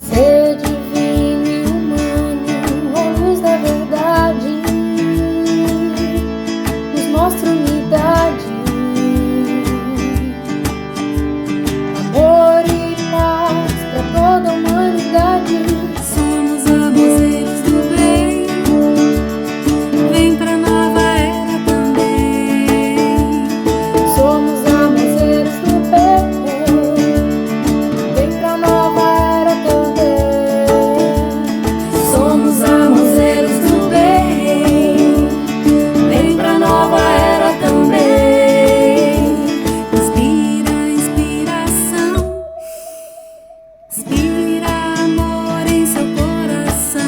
Ser divino e humano, a luz da verdade, nos mostra unidade, amor e paz para toda a humanidade. Somos armazéns do bem, vem pra nova era também. Somos armazéns do bem, vem pra nova era também. Somos armazéns do bem, vem pra nova era também. Inspira inspiração, inspira amor em seu coração.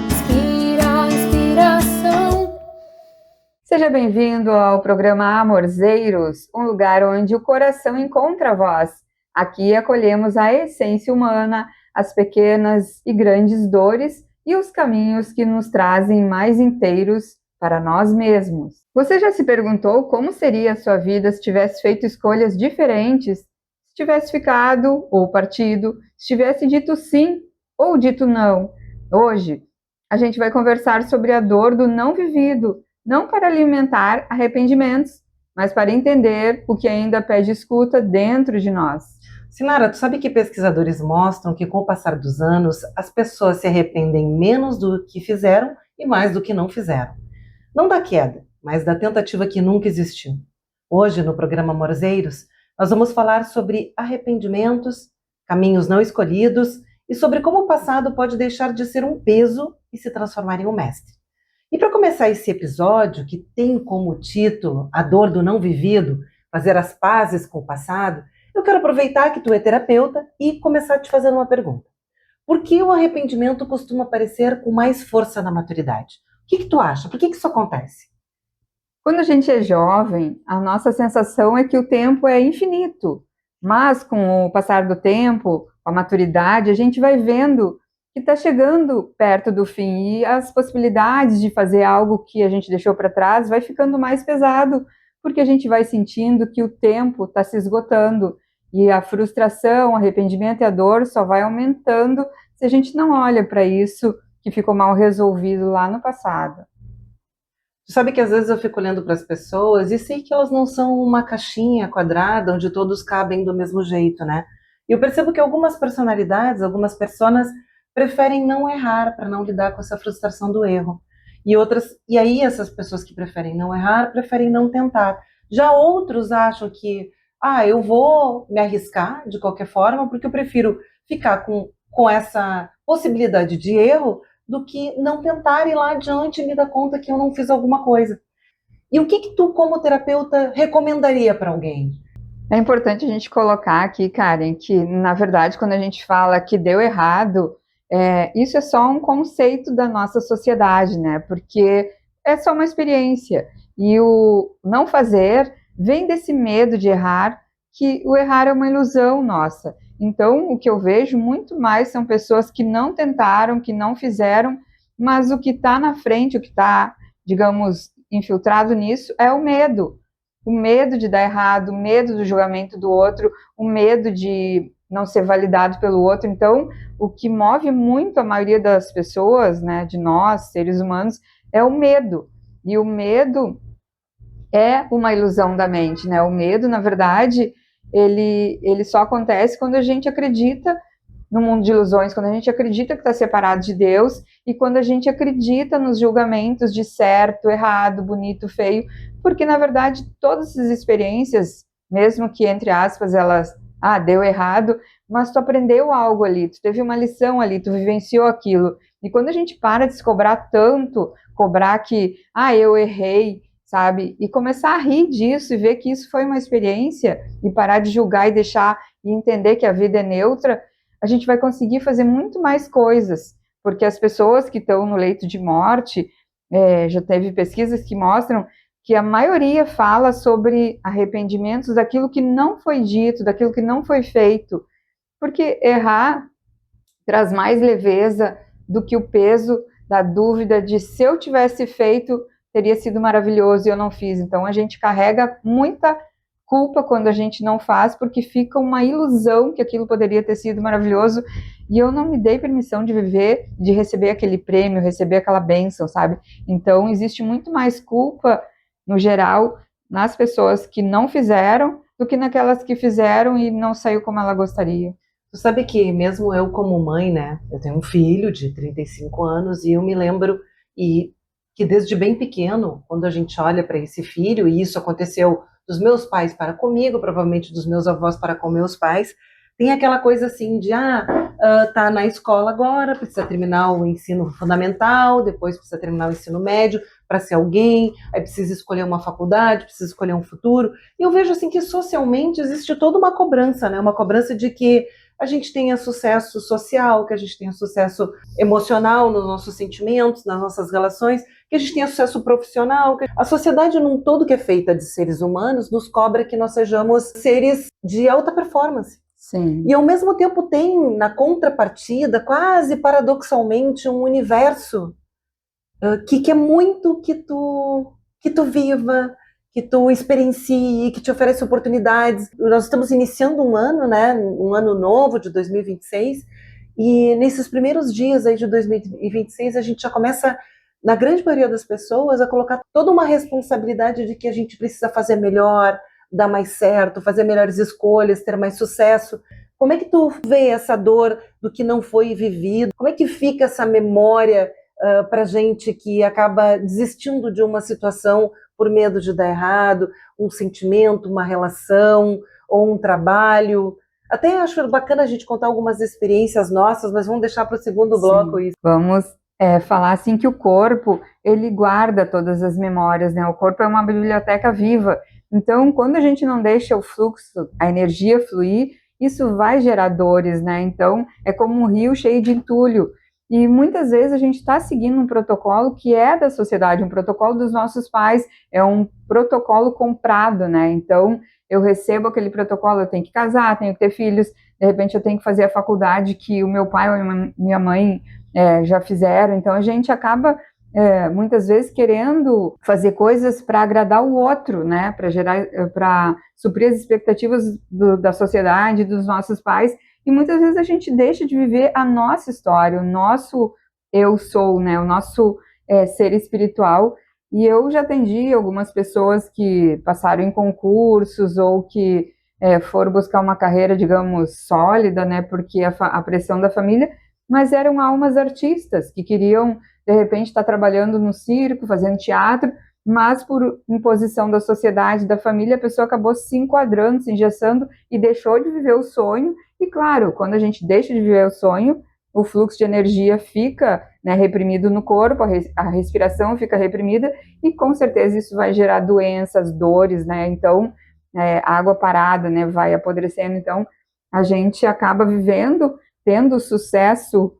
Inspira inspiração. Seja bem-vindo ao programa Amorzeiros, um lugar onde o coração encontra a voz. Aqui acolhemos a essência humana, as pequenas e grandes dores e os caminhos que nos trazem mais inteiros para nós mesmos. Você já se perguntou como seria a sua vida se tivesse feito escolhas diferentes? Se tivesse ficado ou partido, se tivesse dito sim ou dito não? Hoje, a gente vai conversar sobre a dor do não vivido, não para alimentar arrependimentos, mas para entender o que ainda pede escuta dentro de nós. Sinara, tu sabe que pesquisadores mostram que com o passar dos anos, as pessoas se arrependem menos do que fizeram e mais do que não fizeram. Não da queda, mas da tentativa que nunca existiu. Hoje, no programa Amorzeiros, nós vamos falar sobre arrependimentos, caminhos não escolhidos e sobre como o passado pode deixar de ser um peso e se transformar em um mestre. E para começar esse episódio, que tem como título A Dor do Não Vivido, fazer as pazes com o passado, eu quero aproveitar que tu é terapeuta e começar te fazendo uma pergunta. Por que o arrependimento costuma aparecer com mais força na maturidade? O que tu acha? Por que isso acontece? Quando a gente é jovem, a nossa sensação é que o tempo é infinito, mas com o passar do tempo, com a maturidade, a gente vai vendo que está chegando perto do fim e as possibilidades de fazer algo que a gente deixou para trás vai ficando mais pesado, porque a gente vai sentindo que o tempo está se esgotando e a frustração, o arrependimento e a dor só vai aumentando se a gente não olha para isso que ficou mal resolvido lá no passado. Tu sabe que às vezes eu fico olhando para as pessoas e sei que elas não são uma caixinha quadrada onde todos cabem do mesmo jeito, né? E eu percebo que algumas personalidades, algumas pessoas preferem não errar para não lidar com essa frustração do erro. E aí essas pessoas que preferem não errar, preferem não tentar. Já outros acham que, eu vou me arriscar de qualquer forma, porque eu prefiro ficar com essa possibilidade de erro do que não tentar ir lá adiante e me dar conta que eu não fiz alguma coisa. E o que tu, como terapeuta, recomendaria para alguém? É importante a gente colocar aqui, Karen, que na verdade quando a gente fala que deu errado, isso é só um conceito da nossa sociedade, né? Porque é só uma experiência. E o não fazer vem desse medo de errar, que o errar é uma ilusão nossa. Então, o que eu vejo muito mais são pessoas que não tentaram, que não fizeram, mas o que está na frente, o que está, digamos, infiltrado nisso é o medo. O medo de dar errado, o medo do julgamento do outro, o medo de não ser validado pelo outro. Então, o que move muito a maioria das pessoas, né, de nós, seres humanos, é o medo. E o medo é uma ilusão da mente, né? O medo, na verdade, ele só acontece quando a gente acredita no mundo de ilusões, quando a gente acredita que está separado de Deus e quando a gente acredita nos julgamentos de certo, errado, bonito, feio, porque, na verdade, todas essas experiências, mesmo que, entre aspas, elas, deu errado, mas tu aprendeu algo ali, tu teve uma lição ali, tu vivenciou aquilo. E quando a gente para de se cobrar tanto, cobrar que, eu errei, sabe? E começar a rir disso e ver que isso foi uma experiência e parar de julgar e deixar e entender que a vida é neutra, a gente vai conseguir fazer muito mais coisas, porque as pessoas que estão no leito de morte, já teve pesquisas que mostram que a maioria fala sobre arrependimentos daquilo que não foi dito, daquilo que não foi feito, porque errar traz mais leveza do que o peso da dúvida de se eu tivesse feito, teria sido maravilhoso e eu não fiz. Então a gente carrega muita culpa quando a gente não faz, porque fica uma ilusão que aquilo poderia ter sido maravilhoso e eu não me dei permissão de viver, de receber aquele prêmio, receber aquela bênção, sabe? Então, existe muito mais culpa, no geral, nas pessoas que não fizeram, do que naquelas que fizeram e não saiu como ela gostaria. Tu sabe que mesmo eu como mãe, né, eu tenho um filho de 35 anos e eu me lembro que desde bem pequeno, quando a gente olha para esse filho, e isso aconteceu dos meus pais para comigo, provavelmente dos meus avós para com meus pais, tem aquela coisa assim de, tá na escola agora, precisa terminar o ensino fundamental, depois precisa terminar o ensino médio para ser alguém, aí precisa escolher uma faculdade, precisa escolher um futuro. E eu vejo assim que socialmente existe toda uma cobrança, né? Uma cobrança de que a gente tenha sucesso social, que a gente tenha sucesso emocional nos nossos sentimentos, nas nossas relações, que a gente tenha sucesso profissional. A sociedade num todo que é feita de seres humanos nos cobra que nós sejamos seres de alta performance. Sim. E ao mesmo tempo tem na contrapartida, quase paradoxalmente, um universo que quer muito que tu viva, que tu experiencie, que te oferece oportunidades. Nós estamos iniciando um ano, né, um ano novo de 2026, e nesses primeiros dias aí de 2026 a gente já começa, na grande maioria das pessoas, a colocar toda uma responsabilidade de que a gente precisa fazer melhor, dar mais certo, fazer melhores escolhas, ter mais sucesso. Como é que tu vê essa dor do que não foi vivido? Como é que fica essa memória para gente que acaba desistindo de uma situação por medo de dar errado, um sentimento, uma relação ou um trabalho? Até acho bacana a gente contar algumas experiências nossas, mas vamos deixar para o segundo bloco isso. Vamos falar assim que o corpo, ele guarda todas as memórias, né? O corpo é uma biblioteca viva. Então, quando a gente não deixa o fluxo, a energia fluir, isso vai gerar dores, né? Então, é como um rio cheio de entulho. E muitas vezes a gente está seguindo um protocolo que é da sociedade, um protocolo dos nossos pais, é um protocolo comprado, né? Então, eu recebo aquele protocolo, eu tenho que casar, tenho que ter filhos, de repente eu tenho que fazer a faculdade que o meu pai ou minha mãe já fizeram. Então, a gente acaba muitas vezes querendo fazer coisas para agradar o outro, né? Para suprir as expectativas da sociedade, dos nossos pais. E muitas vezes a gente deixa de viver a nossa história, o nosso eu sou, né? O nosso ser espiritual. E eu já atendi algumas pessoas que passaram em concursos ou que foram buscar uma carreira, digamos, sólida, né? Porque a pressão da família, mas eram almas artistas que queriam, de repente, estar trabalhando no circo, fazendo teatro, mas por imposição da sociedade, da família, a pessoa acabou se enquadrando, se engessando e deixou de viver o sonho. E claro, quando a gente deixa de viver o sonho, o fluxo de energia fica, né, reprimido no corpo, a respiração fica reprimida e com certeza isso vai gerar doenças, dores, né? Então, a água parada, né, vai apodrecendo. Então, a gente acaba vivendo, tendo sucesso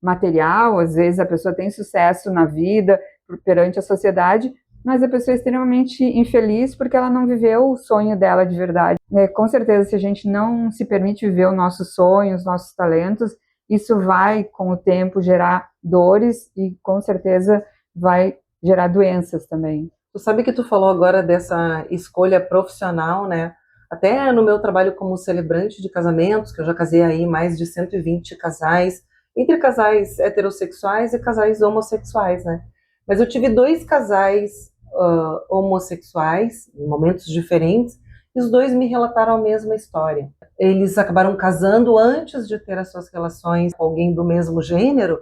material, às vezes a pessoa tem sucesso na vida, perante a sociedade, mas a pessoa é extremamente infeliz porque ela não viveu o sonho dela de verdade. Com certeza, se a gente não se permite viver o nosso sonho, os nossos talentos, isso vai, com o tempo, gerar dores e, com certeza, vai gerar doenças também. Tu sabe que tu falou agora dessa escolha profissional, né? Até no meu trabalho como celebrante de casamentos, que eu já casei aí mais de 120 casais, entre casais heterossexuais e casais homossexuais, né? Mas eu tive 2 casais homossexuais, em momentos diferentes, e os 2 me relataram a mesma história. Eles acabaram casando antes de ter as suas relações com alguém do mesmo gênero,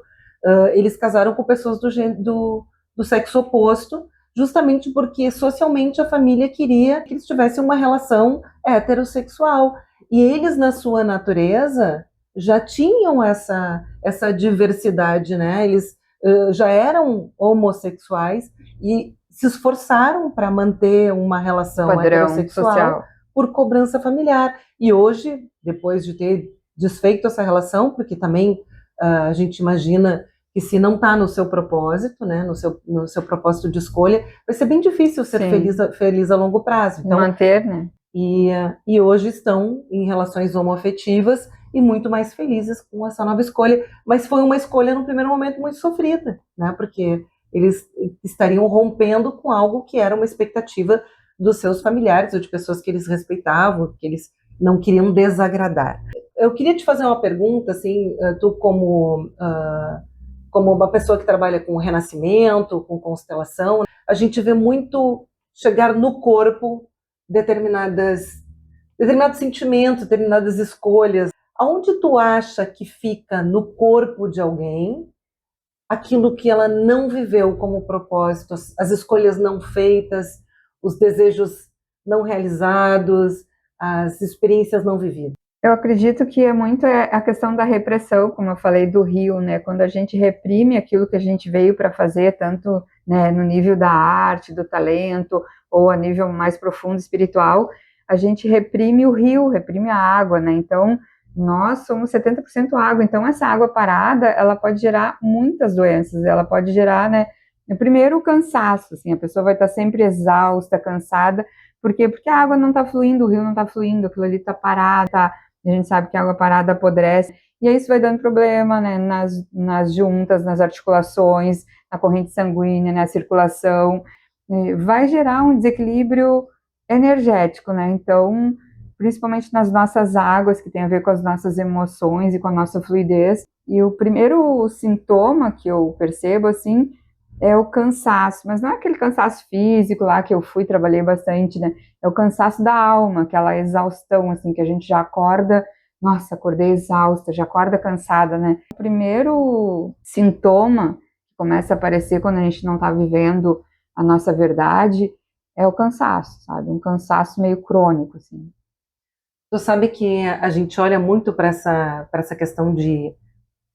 eles casaram com pessoas do sexo oposto, justamente porque socialmente a família queria que eles tivessem uma relação heterossexual. E eles, na sua natureza, já tinham essa diversidade, né? Eles já eram homossexuais e se esforçaram para manter uma relação heterossexual social, por cobrança familiar. E hoje, depois de ter desfeito essa relação, porque também a gente imagina que se não está no seu propósito, né, no seu propósito de escolha, vai ser bem difícil ser feliz a longo prazo. Então, manter, né? E hoje estão em relações homoafetivas e muito mais felizes com essa nova escolha. Mas foi uma escolha, no primeiro momento, muito sofrida, né? Porque eles estariam rompendo com algo que era uma expectativa dos seus familiares ou de pessoas que eles respeitavam, que eles não queriam desagradar. Eu queria te fazer uma pergunta, assim, tu como uma pessoa que trabalha com renascimento, com constelação, a gente vê muito chegar no corpo determinados sentimentos, determinadas escolhas. Aonde tu acha que fica no corpo de alguém aquilo que ela não viveu como propósito, as escolhas não feitas, os desejos não realizados, as experiências não vividas? Eu acredito que é muito a questão da repressão, como eu falei do rio, né? Quando a gente reprime aquilo que a gente veio para fazer, tanto, né, no nível da arte, do talento, ou a nível mais profundo espiritual, a gente reprime o rio, reprime a água, né? Então, nós somos 70% água, então essa água parada, ela pode gerar muitas doenças, ela pode gerar, né, primeiro o cansaço, assim, a pessoa vai estar sempre exausta, cansada. Por quê? Porque a água não está fluindo, o rio não está fluindo, aquilo ali está parado, tá? A gente sabe que a água parada apodrece, e aí isso vai dando problema, né, nas juntas, nas articulações, na corrente sanguínea, na circulação, vai gerar um desequilíbrio energético, né, então, principalmente nas nossas águas, que tem a ver com as nossas emoções e com a nossa fluidez, e o primeiro sintoma que eu percebo, assim, é o cansaço, mas não é aquele cansaço físico lá que eu trabalhei bastante, né? É o cansaço da alma, aquela exaustão, assim, que a gente já acorda, nossa, acordei exausta, já acorda cansada, né? O primeiro sintoma que começa a aparecer quando a gente não tá vivendo a nossa verdade é o cansaço, sabe? Um cansaço meio crônico, assim. Tu sabe que a gente olha muito para essa questão de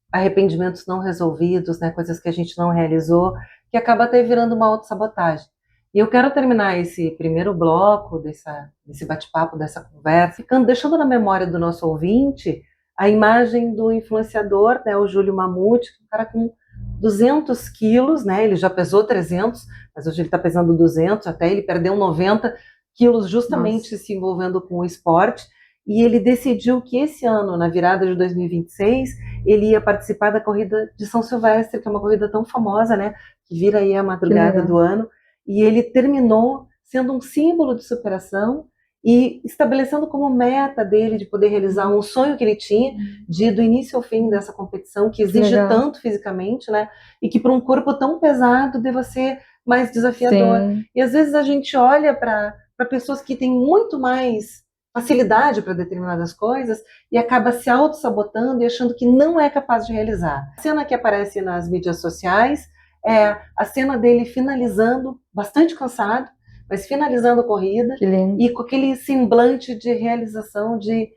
arrependimentos não resolvidos, né, coisas que a gente não realizou, que acaba até virando uma autossabotagem. E eu quero terminar esse primeiro bloco desse bate-papo, dessa conversa, deixando na memória do nosso ouvinte a imagem do influenciador, né, o Júlio Mamute, um cara com 200 quilos, né, ele já pesou 300, mas hoje ele está pesando 200, até ele perdeu 90 quilos justamente se envolvendo com o esporte, e ele decidiu que esse ano, na virada de 2026, ele ia participar da corrida de São Silvestre, que é uma corrida tão famosa, né, que vira aí a madrugada do ano, e ele terminou sendo um símbolo de superação e estabelecendo como meta dele de poder realizar um sonho que ele tinha, de ir do início ao fim dessa competição, que exige tanto fisicamente, né, e que para um corpo tão pesado deva ser mais desafiador. Sim. E às vezes a gente olha para pessoas que têm muito mais facilidade para determinadas coisas e acaba se auto-sabotando e achando que não é capaz de realizar. A cena que aparece nas mídias sociais é a cena dele finalizando, bastante cansado, mas finalizando a corrida e com aquele semblante de realização, de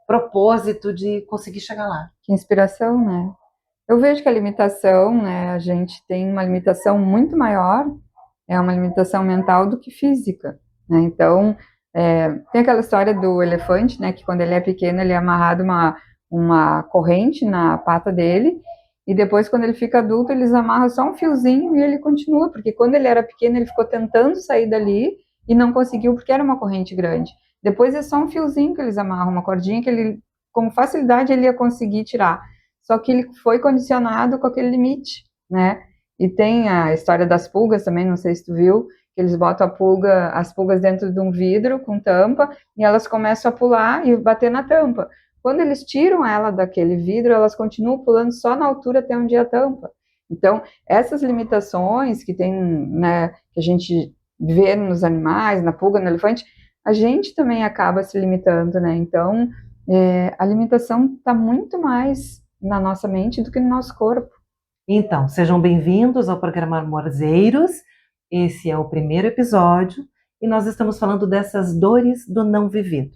propósito, de conseguir chegar lá. Que inspiração, né? Eu vejo que a limitação, né, a gente tem uma limitação muito maior, é uma limitação mental do que física, né? Então, tem aquela história do elefante, né, que quando ele é pequeno ele é amarrado uma corrente na pata dele, e depois quando ele fica adulto eles amarram só um fiozinho e ele continua, porque quando ele era pequeno ele ficou tentando sair dali e não conseguiu porque era uma corrente grande. Depois é só um fiozinho que eles amarram, uma cordinha que ele, com facilidade ele ia conseguir tirar, só que ele foi condicionado com aquele limite, né? E tem a história das pulgas também, não sei se tu viu, que eles botam as pulgas dentro de um vidro com tampa e elas começam a pular e bater na tampa. Quando eles tiram ela daquele vidro, elas continuam pulando só na altura até onde é a tampa. Então, essas limitações que tem, né, que a gente vê nos animais, na pulga, no elefante, a gente também acaba se limitando, né? Então, a limitação está muito mais na nossa mente do que no nosso corpo. Então, sejam bem-vindos ao programa Amorzeiros. Esse é o primeiro episódio e nós estamos falando dessas dores do não vivido.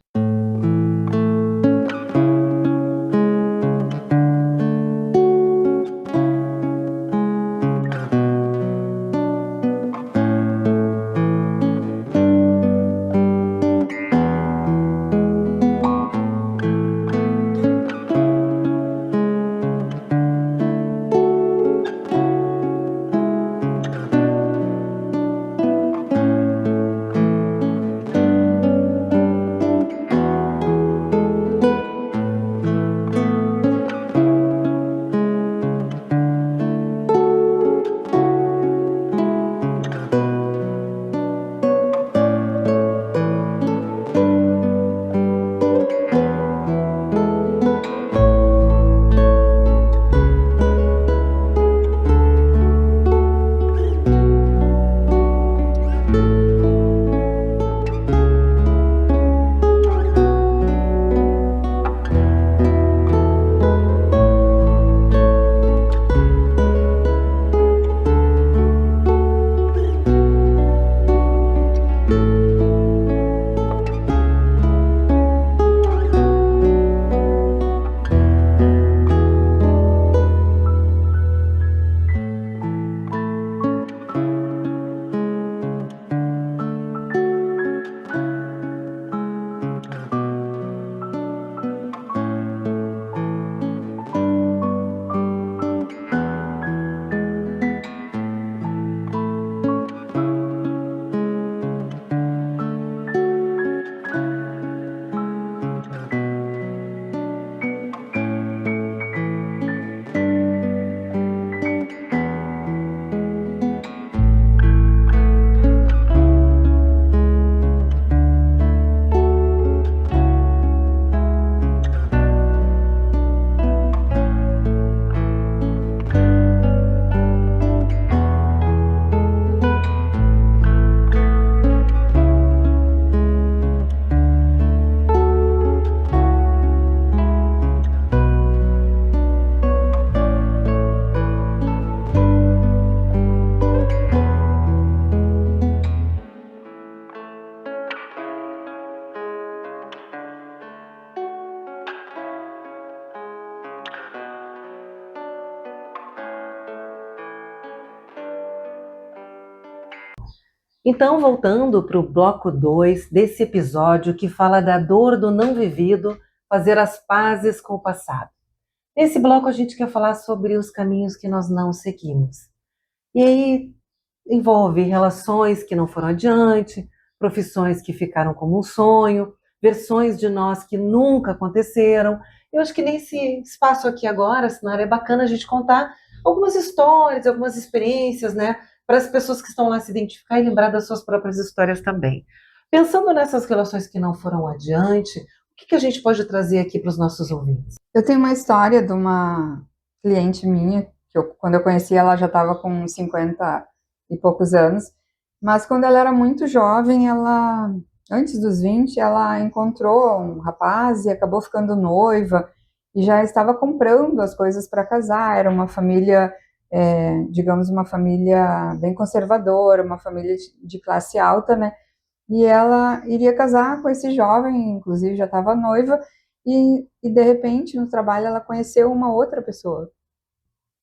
Então, voltando para o bloco 2 desse episódio que fala da dor do não vivido, fazer as pazes com o passado. Nesse bloco a gente quer falar sobre os caminhos que nós não seguimos. E aí envolve relações que não foram adiante, profissões que ficaram como um sonho, versões de nós que nunca aconteceram. Eu acho que nesse espaço aqui agora, Sinara, é bacana a gente contar algumas histórias, algumas experiências, né? Para as pessoas que estão lá se identificar e lembrar das suas próprias histórias também. Pensando nessas relações que não foram adiante, o que a gente pode trazer aqui para os nossos ouvintes? Eu tenho uma história de uma cliente minha, que quando eu conheci ela já estava com 50 e poucos anos, mas quando ela era muito jovem, antes dos 20, ela encontrou um rapaz e acabou ficando noiva e já estava comprando as coisas para casar. Era uma família, digamos, uma família bem conservadora, uma família de classe alta, né? E ela iria casar com esse jovem, inclusive já estava noiva, e de repente no trabalho ela conheceu uma outra pessoa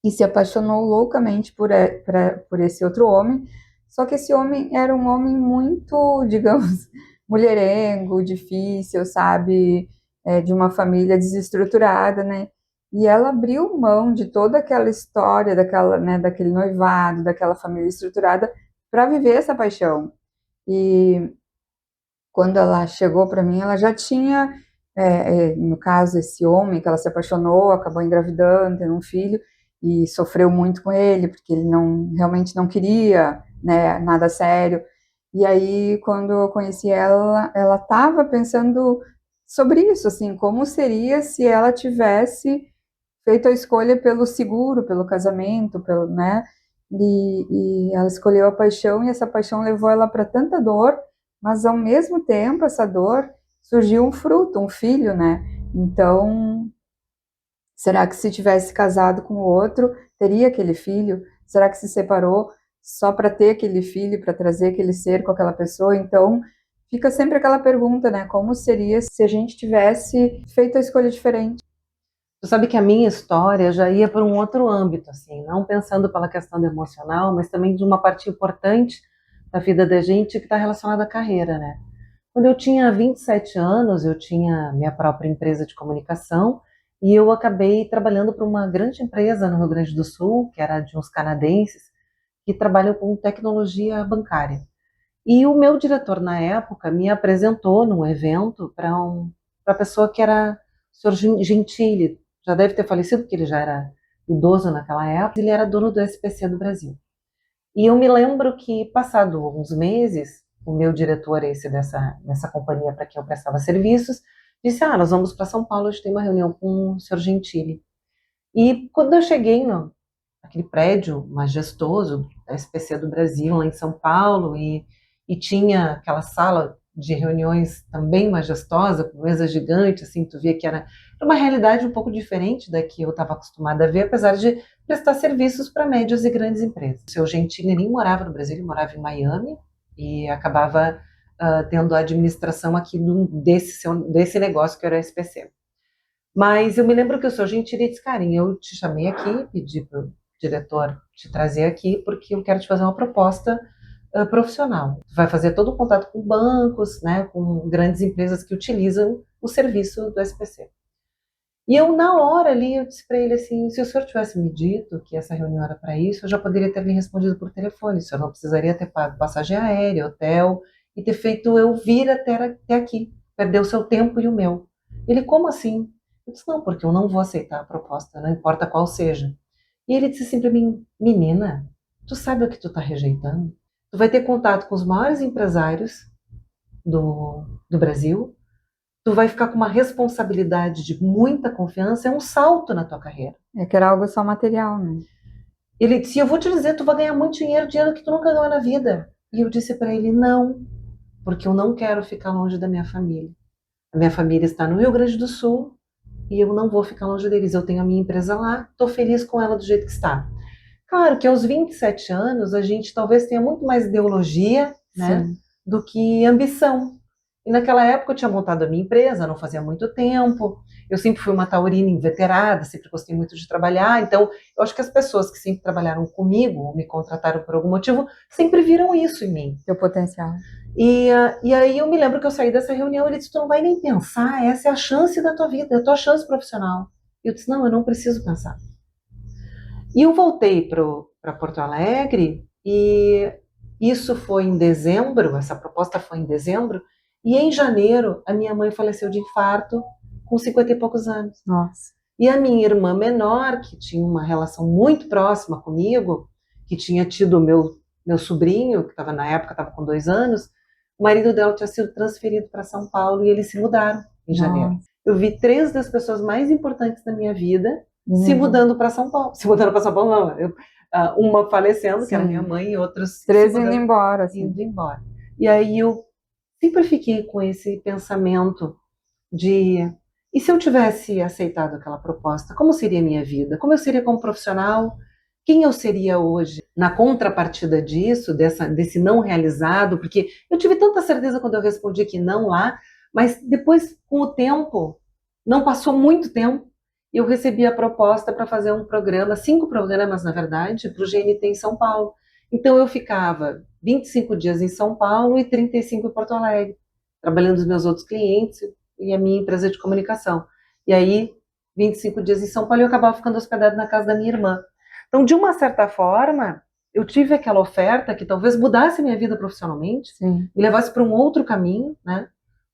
e se apaixonou loucamente por esse outro homem. Só que esse homem era um homem muito, digamos, mulherengo, difícil, sabe, de uma família desestruturada, né? E ela abriu mão de toda aquela história, daquele noivado, daquela família estruturada, para viver essa paixão. E quando ela chegou para mim, ela já tinha, no caso, esse homem que ela se apaixonou, acabou engravidando, tendo um filho, e sofreu muito com ele, porque ele realmente não queria, né, nada sério. E aí, quando eu conheci ela, ela estava pensando sobre isso, assim, como seria se ela tivesse feito a escolha pelo seguro, pelo casamento, né? E ela escolheu a paixão, e essa paixão levou ela para tanta dor, mas ao mesmo tempo, essa dor, surgiu um fruto, um filho, né? Então, será que se tivesse casado com o outro, teria aquele filho? Será que se separou só para ter aquele filho, para trazer aquele ser com aquela pessoa? Então, fica sempre aquela pergunta, né? Como seria se a gente tivesse feito a escolha diferente? Tu sabe que a minha história já ia para um outro âmbito, assim, não pensando pela questão do emocional, mas também de uma parte importante da vida da gente que está relacionada à carreira, né? Quando eu tinha 27 anos, eu tinha minha própria empresa de comunicação e eu acabei trabalhando para uma grande empresa no Rio Grande do Sul, que era de uns canadenses, que trabalham com tecnologia bancária. E o meu diretor, na época, me apresentou num evento para a pessoa que era o senhor Gentili, já deve ter falecido, porque ele já era idoso naquela época, ele era dono do SPC do Brasil. E eu me lembro que, passado alguns meses, o meu diretor, esse dessa companhia para quem eu prestava serviços, disse, nós vamos para São Paulo, hoje tem uma reunião com o senhor Gentili. E quando eu cheguei naquele prédio majestoso da SPC do Brasil, lá em São Paulo, e tinha aquela sala de reuniões também majestosa, com mesa gigante, assim, tu via que era uma realidade um pouco diferente da que eu estava acostumada a ver, apesar de prestar serviços para médias e grandes empresas. O seu Gentili nem morava no Brasil, ele morava em Miami e acabava tendo a administração aqui desse negócio que era o SPC. Mas eu me lembro que o seu Gentili disse, Karen, eu te chamei aqui, pedi para o diretor te trazer aqui, porque eu quero te fazer uma proposta profissional. Vai fazer todo o contato com bancos, né, com grandes empresas que utilizam o serviço do SPC. E eu, na hora ali, eu disse para ele assim, se o senhor tivesse me dito que essa reunião era para isso, eu já poderia ter lhe respondido por telefone, o senhor não precisaria ter pago passagem aérea, hotel, e ter feito eu vir até aqui, perder o seu tempo e o meu. Ele, como assim? Eu disse, não, porque eu não vou aceitar a proposta, não importa qual seja. E ele disse assim para mim, menina, tu sabe o que tu tá rejeitando? Tu vai ter contato com os maiores empresários do Brasil, tu vai ficar com uma responsabilidade de muita confiança, é um salto na tua carreira. É que era algo só material, né? Ele disse, eu vou te dizer, tu vai ganhar muito dinheiro que tu nunca ganhou na vida. E eu disse para ele, não, porque eu não quero ficar longe da minha família. A minha família está no Rio Grande do Sul e eu não vou ficar longe deles. Eu tenho a minha empresa lá, estou feliz com ela do jeito que está. Claro que aos 27 anos a gente talvez tenha muito mais ideologia, né, do que ambição. E naquela época eu tinha montado a minha empresa, não fazia muito tempo, Eu sempre fui uma taurina inveterada, sempre gostei muito de trabalhar, então eu acho que as pessoas que sempre trabalharam comigo, ou me contrataram por algum motivo, sempre viram isso em mim. Teu potencial. E aí eu me lembro que eu saí dessa reunião, ele disse, tu não vai nem pensar, essa é a chance da tua vida, é a tua chance profissional. E eu disse, não, eu não preciso pensar. E eu voltei para Porto Alegre, e isso foi em dezembro, essa proposta foi em dezembro, e em janeiro a minha mãe faleceu de infarto com 50 e poucos anos. Nossa. E a minha irmã menor, que tinha uma relação muito próxima comigo, que tinha tido o meu sobrinho, que na época estava com 2 anos, o marido dela tinha sido transferido para São Paulo e eles se mudaram em janeiro. Eu vi 3 das pessoas mais importantes da minha vida se mudando para São Paulo. Se mudando para São Paulo, não. Uma falecendo, que era minha mãe, e outros 3 indo embora. Assim. Indo embora. E aí eu sempre fiquei com esse pensamento de... E se eu tivesse aceitado aquela proposta, como seria a minha vida? Como eu seria como profissional? Quem eu seria hoje? Na contrapartida disso, desse não realizado, porque eu tive tanta certeza quando eu respondi que não lá, mas depois, com o tempo, não passou muito tempo, eu recebi a proposta para fazer um programa, 5 programas, na verdade, para o GNT em São Paulo. Então eu ficava 25 dias em São Paulo e 35 em Porto Alegre, trabalhando os meus outros clientes e a minha empresa de comunicação. E aí, 25 dias em São Paulo, eu acabava ficando hospedada na casa da minha irmã. Então, de uma certa forma, eu tive aquela oferta que talvez mudasse a minha vida profissionalmente, Sim. me levasse para um outro caminho, né?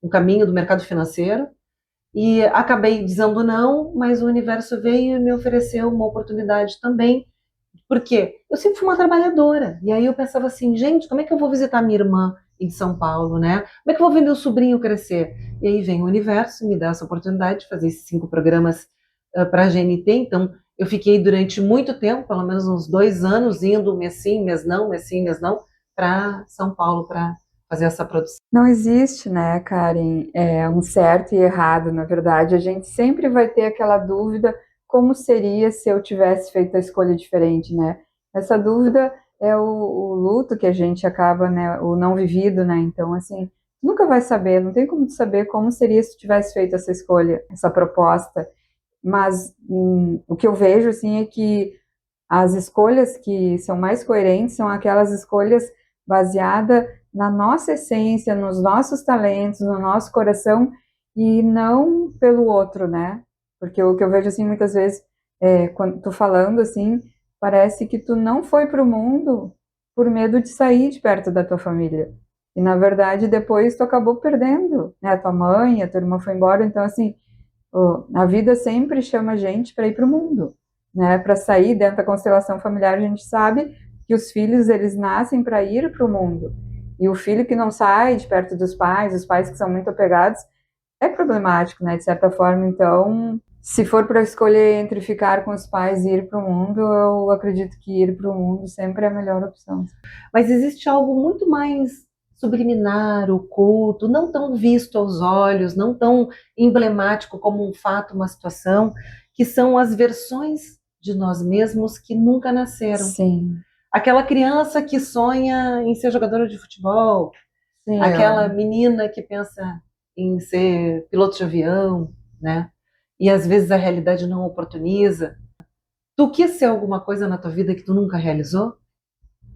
Um caminho do mercado financeiro, e acabei dizendo não, mas o universo veio e me ofereceu uma oportunidade também, porque eu sempre fui uma trabalhadora, e aí eu pensava assim, gente, como é que eu vou visitar minha irmã em São Paulo, né? Como é que eu vou ver meu sobrinho crescer? E aí vem o universo, me dá essa oportunidade de fazer esses 5 programas para a GNT, então eu fiquei durante muito tempo, pelo menos uns 2 anos, indo mês sim, mês não, para São Paulo, para fazer essa produção. Não existe, né, Karen, um certo e errado, na verdade. A gente sempre vai ter aquela dúvida, como seria se eu tivesse feito a escolha diferente, né? Essa dúvida é o luto que a gente acaba, né, o não vivido, né? Então, assim, nunca vai saber, não tem como saber como seria se tivesse feito essa escolha, essa proposta. Mas o que eu vejo, assim, é que as escolhas que são mais coerentes são aquelas escolhas baseadas na nossa essência, nos nossos talentos, no nosso coração, e não pelo outro, né? Porque o que eu vejo, assim, muitas vezes, quando tu falando, assim, parece que tu não foi para o mundo por medo de sair de perto da tua família. E, na verdade, depois tu acabou perdendo, né? A tua mãe, a tua irmã foi embora, então, assim, a vida sempre chama a gente para ir para o mundo, né? Para sair dentro da constelação familiar, a gente sabe que os filhos, eles nascem para ir para o mundo. E o filho que não sai de perto dos pais, os pais que são muito apegados, é problemático, né? De certa forma. Então, se for para escolher entre ficar com os pais e ir para o mundo, eu acredito que ir para o mundo sempre é a melhor opção. Mas existe algo muito mais subliminar, oculto, não tão visto aos olhos, não tão emblemático como um fato, uma situação, que são as versões de nós mesmos que nunca nasceram. Sim. Aquela criança que sonha em ser jogadora de futebol, Sim, aquela menina que pensa em ser piloto de avião, né? E às vezes a realidade não oportuniza. Tu quis ser alguma coisa na tua vida que tu nunca realizou?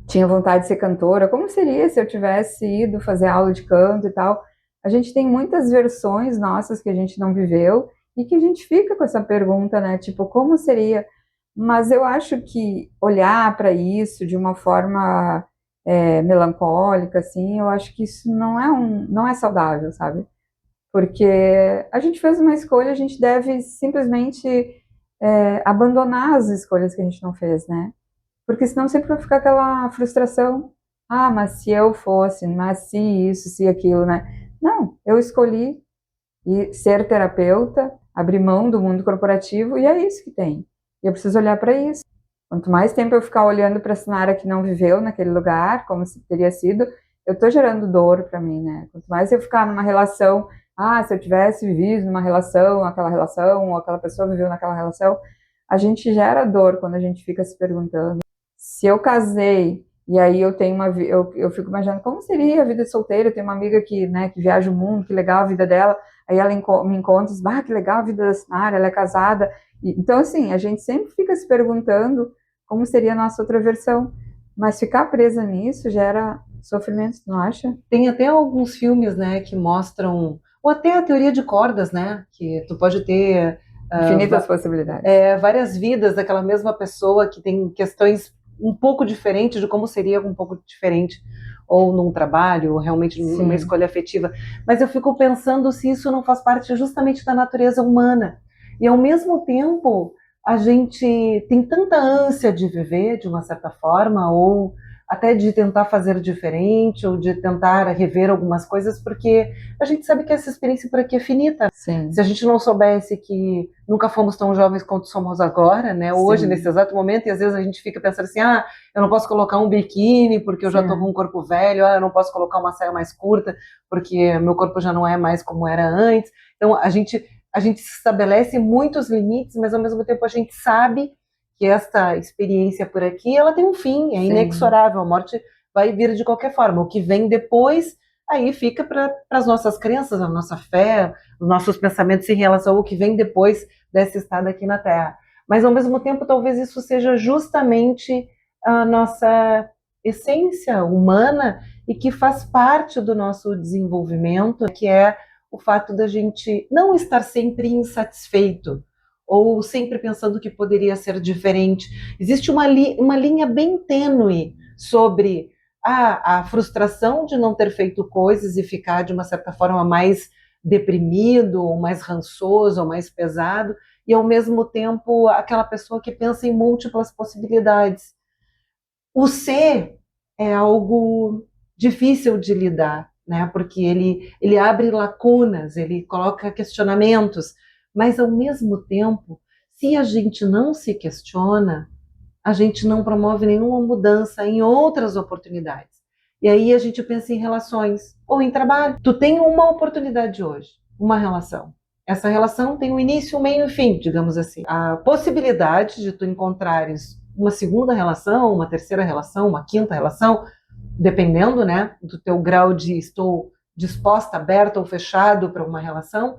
Tinha vontade de ser cantora. Como seria se eu tivesse ido fazer aula de canto e tal? A gente tem muitas versões nossas que a gente não viveu e que a gente fica com essa pergunta, né? Tipo, como seria? Mas eu acho que olhar para isso de uma forma melancólica, assim, eu acho que isso não é saudável, sabe? Porque a gente fez uma escolha, a gente deve simplesmente abandonar as escolhas que a gente não fez, né? Porque senão sempre vai ficar aquela frustração. Ah, mas se eu fosse, mas se isso, se aquilo, né? Não, eu escolhi ser terapeuta, abrir mão do mundo corporativo, e é isso que tem. E eu preciso olhar para isso. Quanto mais tempo eu ficar olhando para a Sinara que não viveu naquele lugar, como se teria sido, eu estou gerando dor para mim, né? Quanto mais eu ficar numa relação, se eu tivesse vivido numa relação, ou aquela pessoa viveu naquela relação, a gente gera dor quando a gente fica se perguntando. Se eu casei, e aí eu tenho eu fico imaginando como seria a vida de solteira, eu tenho uma amiga que, né, que viaja o mundo, que legal a vida dela, aí ela me encontra e diz, ah, que legal a vida da Sinara, ela é casada. Então, assim, a gente sempre fica se perguntando como seria a nossa outra versão, mas ficar presa nisso gera sofrimento, não acha? Tem até alguns filmes, né, que mostram, ou até a teoria de cordas, né, que tu pode ter Infinitas possibilidades. várias vidas daquela mesma pessoa que tem questões um pouco diferentes de como seria um pouco diferente, ou num trabalho, ou realmente numa escolha afetiva. Mas eu fico pensando se isso não faz parte justamente da natureza humana. E ao mesmo tempo, a gente tem tanta ânsia de viver de uma certa forma, ou até de tentar fazer diferente, ou de tentar rever algumas coisas, porque a gente sabe que essa experiência por aqui é finita. Sim. Se a gente não soubesse que nunca fomos tão jovens quanto somos agora, né? Hoje, Sim. nesse exato momento, e às vezes a gente fica pensando assim, eu não posso colocar um biquíni porque eu já estou com um corpo velho, eu não posso colocar uma saia mais curta porque meu corpo já não é mais como era antes. Então, a gente estabelece muitos limites, mas ao mesmo tempo a gente sabe que esta experiência por aqui, ela tem um fim, é inexorável, a morte vai vir de qualquer forma. O que vem depois, aí fica para as nossas crenças, a nossa fé, os nossos pensamentos em relação ao que vem depois desse estado aqui na Terra. Mas ao mesmo tempo, talvez isso seja justamente a nossa essência humana e que faz parte do nosso desenvolvimento, que é o fato da gente não estar sempre insatisfeito, ou sempre pensando que poderia ser diferente. Existe uma linha bem tênue sobre a frustração de não ter feito coisas e ficar, de uma certa forma, mais deprimido, ou mais rançoso, ou mais pesado, e, ao mesmo tempo, aquela pessoa que pensa em múltiplas possibilidades. O ser é algo difícil de lidar, né? Porque ele abre lacunas, ele coloca questionamentos, mas, ao mesmo tempo, se a gente não se questiona, a gente não promove nenhuma mudança em outras oportunidades. E aí a gente pensa em relações ou em trabalho. Tu tem uma oportunidade hoje, uma relação. Essa relação tem um início, um meio e um fim, digamos assim. A possibilidade de tu encontrares uma segunda relação, uma terceira relação, uma quinta relação, dependendo, né, do teu grau de estou disposta, aberta ou fechado para uma relação.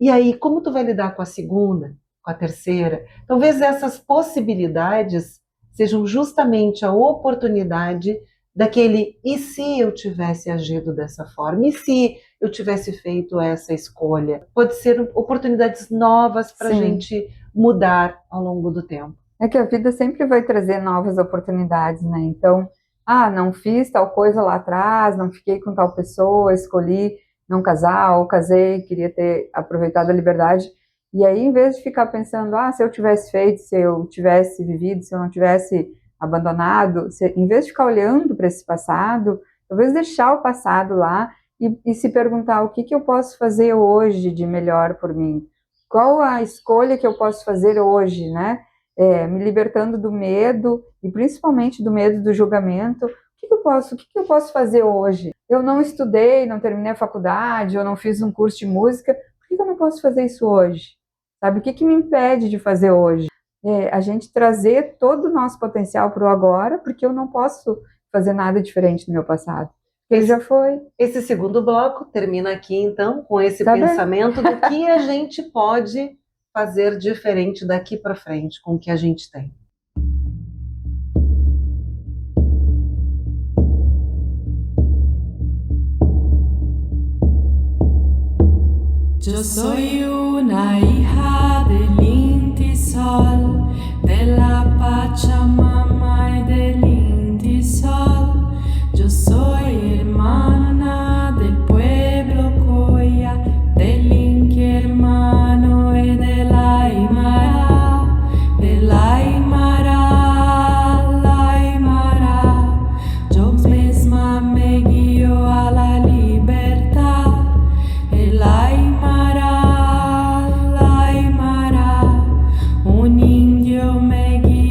E aí, como tu vai lidar com a segunda, com a terceira? Talvez essas possibilidades sejam justamente a oportunidade daquele e se eu tivesse agido dessa forma? E se eu tivesse feito essa escolha? Pode ser oportunidades novas para a gente mudar ao longo do tempo. É que a vida sempre vai trazer novas oportunidades, né? Então, não fiz tal coisa lá atrás, não fiquei com tal pessoa, escolhi não casar, ou casei, queria ter aproveitado a liberdade. E aí, em vez de ficar pensando, se eu tivesse feito, se eu tivesse vivido, se eu não tivesse abandonado, em vez de ficar olhando para esse passado, talvez deixar o passado lá e se perguntar o que eu posso fazer hoje de melhor por mim. Qual a escolha que eu posso fazer hoje, né? Me libertando do medo, e principalmente do medo do julgamento. O que eu posso fazer hoje? Eu não estudei, não terminei a faculdade, eu não fiz um curso de música, por que eu não posso fazer isso hoje? Sabe, o que me impede de fazer hoje? A gente trazer todo o nosso potencial para o agora, porque eu não posso fazer nada diferente no meu passado. Ele já foi. Esse segundo bloco termina aqui, então, com esse pensamento do que a gente pode fazer diferente daqui para frente com o que a gente tem. Yo soy una hija del Inti Sol, de la Pachamama y del Inti Sol. Yo soy hermana del pueblo Coya, del Inti hermano y de la Aymara, de la Aymara, la Aymara. Yo misma me guío a la libertad, el Aymara. Un indio me guía.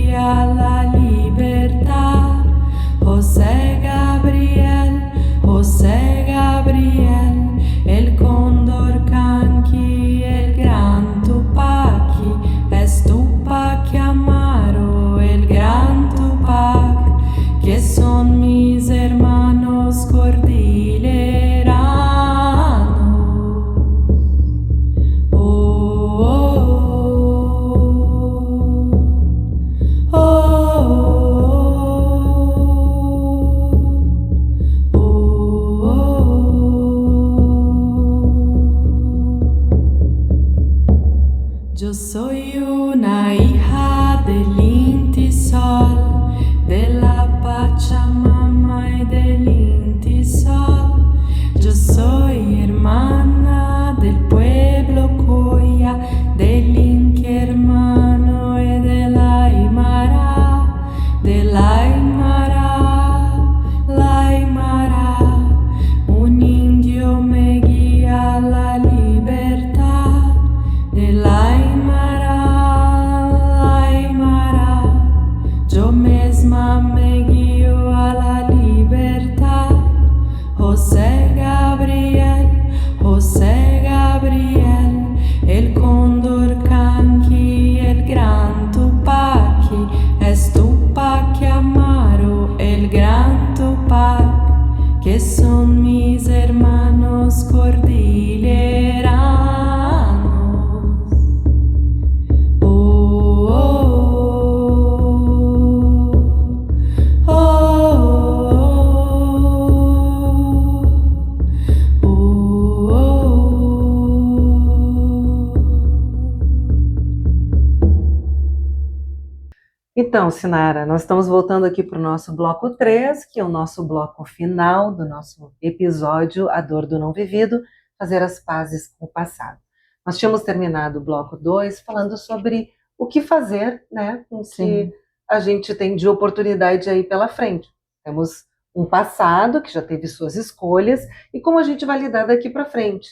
Então, Sinara, nós estamos voltando aqui para o nosso bloco 3, que é o nosso bloco final do nosso episódio A Dor do Não Vivido, fazer as pazes com o passado. Nós tínhamos terminado o bloco 2 falando sobre o que fazer, né, com o que a gente tem de oportunidade aí pela frente. Temos um passado que já teve suas escolhas e como a gente vai lidar daqui para frente.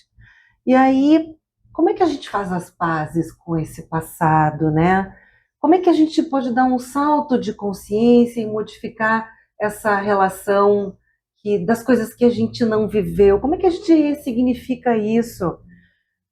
E aí, como é que a gente faz as pazes com esse passado, né? Como é que a gente pode dar um salto de consciência e modificar essa relação das coisas que a gente não viveu? Como é que a gente significa isso?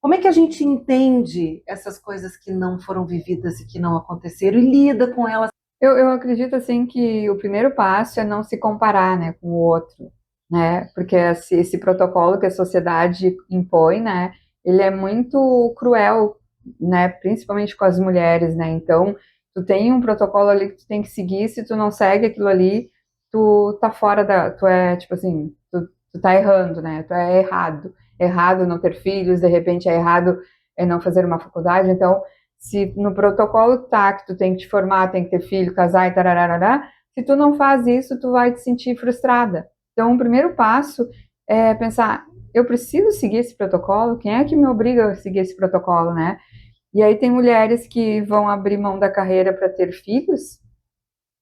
Como é que a gente entende essas coisas que não foram vividas e que não aconteceram e lida com elas? Eu acredito assim que o primeiro passo é não se comparar, né, com o outro, né? Porque esse protocolo que a sociedade impõe, né, ele é muito cruel, né, principalmente com as mulheres, né? Então, tu tem um protocolo ali que tu tem que seguir, se tu não segue aquilo ali, tu tá fora tu é tipo assim, tu tá errando, né? Tu é errado. Errado não ter filhos, de repente é errado não fazer uma faculdade, então se no protocolo tá que tu tem que te formar, tem que ter filho, casar e tararará, se tu não faz isso, tu vai te sentir frustrada. Então, o primeiro passo é pensar, eu preciso seguir esse protocolo? Quem é que me obriga a seguir esse protocolo, né? E aí tem mulheres que vão abrir mão da carreira para ter filhos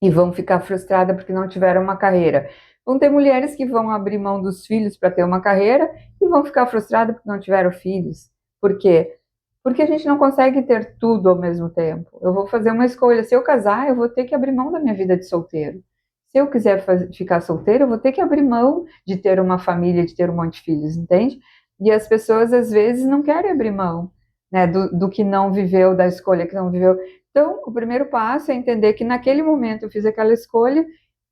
e vão ficar frustradas porque não tiveram uma carreira. Vão ter mulheres que vão abrir mão dos filhos para ter uma carreira e vão ficar frustradas porque não tiveram filhos. Por quê? Porque a gente não consegue ter tudo ao mesmo tempo. Eu vou fazer uma escolha. Se eu casar, eu vou ter que abrir mão da minha vida de solteiro. Se eu quiser ficar solteiro, eu vou ter que abrir mão de ter uma família, de ter um monte de filhos, entende? E as pessoas, às vezes, não querem abrir mão, né, do que não viveu, da escolha que não viveu. Então, o primeiro passo é entender que naquele momento eu fiz aquela escolha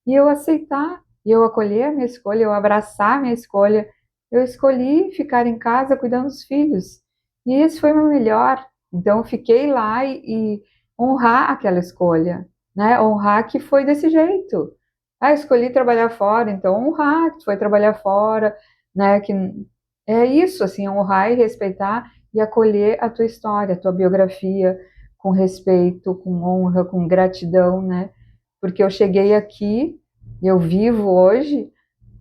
e eu aceitar, e eu acolher a minha escolha, eu abraçar a minha escolha. Eu escolhi ficar em casa cuidando dos filhos. E esse foi o meu melhor. Então, eu fiquei lá e honrar aquela escolha, né? Honrar que foi desse jeito. Ah, escolhi trabalhar fora, então honrar que tu foi trabalhar fora, né? Que é isso, assim, honrar e respeitar e acolher a tua história, a tua biografia, com respeito, com honra, com gratidão, né? Porque eu cheguei aqui, eu vivo hoje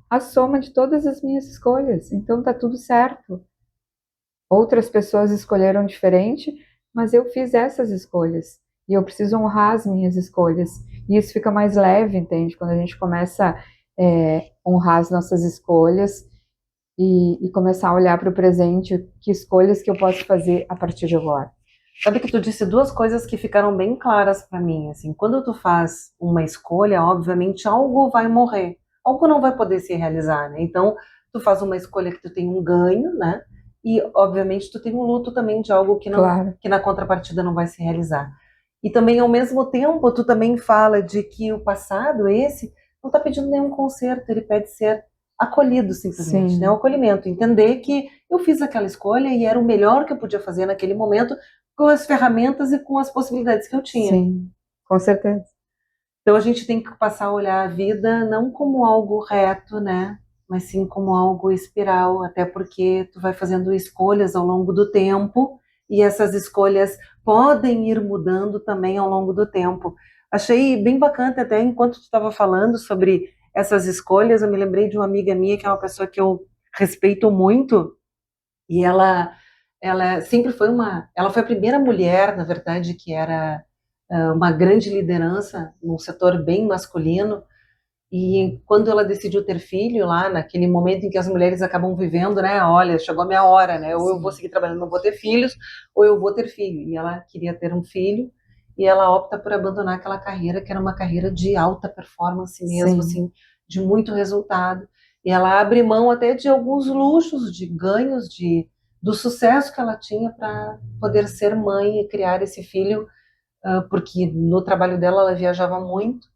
a soma de todas as minhas escolhas, então tá tudo certo. Outras pessoas escolheram diferente, mas eu fiz essas escolhas. E eu preciso honrar as minhas escolhas. E isso fica mais leve, entende? Quando a gente começa a honrar as nossas escolhas e começar a olhar para o presente, que escolhas que eu posso fazer a partir de agora. Sabe que tu disse duas coisas que ficaram bem claras para mim, assim, quando tu faz uma escolha, obviamente algo vai morrer, algo não vai poder se realizar, né? Então, tu faz uma escolha que tu tem um ganho, né? E, obviamente, tu tem um luto também de algo que não, Claro. que na contrapartida não vai se realizar. E também, ao mesmo tempo, tu também fala de que o passado, esse, não tá pedindo nenhum conserto, ele pede ser acolhido simplesmente, Sim. né? O acolhimento, entender que eu fiz aquela escolha e era o melhor que eu podia fazer naquele momento, com as ferramentas e com as possibilidades que eu tinha. Sim, com certeza. Então a gente tem que passar a olhar a vida não como algo reto, né? Mas sim como algo espiral, até porque tu vai fazendo escolhas ao longo do tempo e essas escolhas podem ir mudando também ao longo do tempo. Achei bem bacana até enquanto tu estava falando sobre essas escolhas, eu me lembrei de uma amiga minha que é uma pessoa que eu respeito muito e ela sempre foi ela foi a primeira mulher, na verdade, que era uma grande liderança num setor bem masculino, e quando ela decidiu ter filho, lá naquele momento em que as mulheres acabam vivendo, né, olha, chegou a minha hora, né, ou eu vou seguir trabalhando, não vou ter filhos, ou eu vou ter filho, e ela queria ter um filho, e ela opta por abandonar aquela carreira, que era uma carreira de alta performance mesmo, Sim. assim, de muito resultado, e ela abre mão até de alguns luxos, de ganhos, do sucesso que ela tinha para poder ser mãe e criar esse filho, porque no trabalho dela ela viajava muito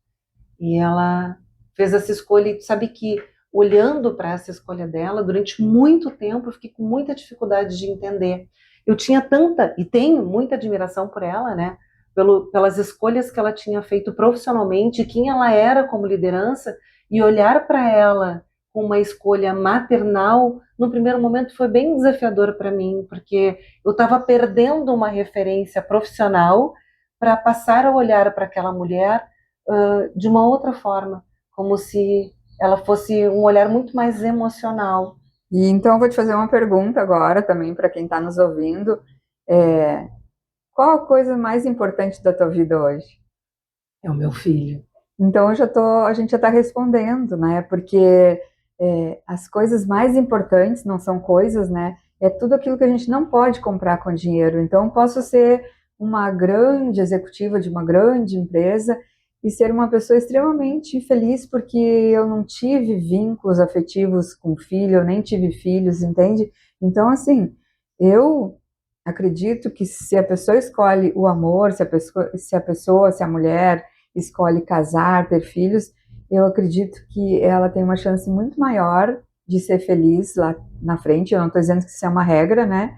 e ela fez essa escolha e sabe que olhando para essa escolha dela durante muito tempo eu fiquei com muita dificuldade de entender. Eu tinha tanta e tenho muita admiração por ela, né? Pelas escolhas que ela tinha feito profissionalmente, quem ela era como liderança e olhar para ela com uma escolha maternal, no primeiro momento foi bem desafiador para mim, porque eu estava perdendo uma referência profissional para passar a olhar para aquela mulher de uma outra forma, como se ela fosse um olhar muito mais emocional. E então eu vou te fazer uma pergunta agora também para quem está nos ouvindo. Qual a coisa mais importante da tua vida hoje? É o meu filho. Então a gente já está respondendo, né? Porque as coisas mais importantes não são coisas, né? É tudo aquilo que a gente não pode comprar com dinheiro. Então eu posso ser uma grande executiva de uma grande empresa e ser uma pessoa extremamente infeliz porque eu não tive vínculos afetivos com filho, eu nem tive filhos, entende? Então, assim, eu acredito que se a pessoa escolhe o amor, se a mulher escolhe casar, ter filhos, eu acredito que ela tem uma chance muito maior de ser feliz lá na frente. Eu não estou dizendo que isso é uma regra, né?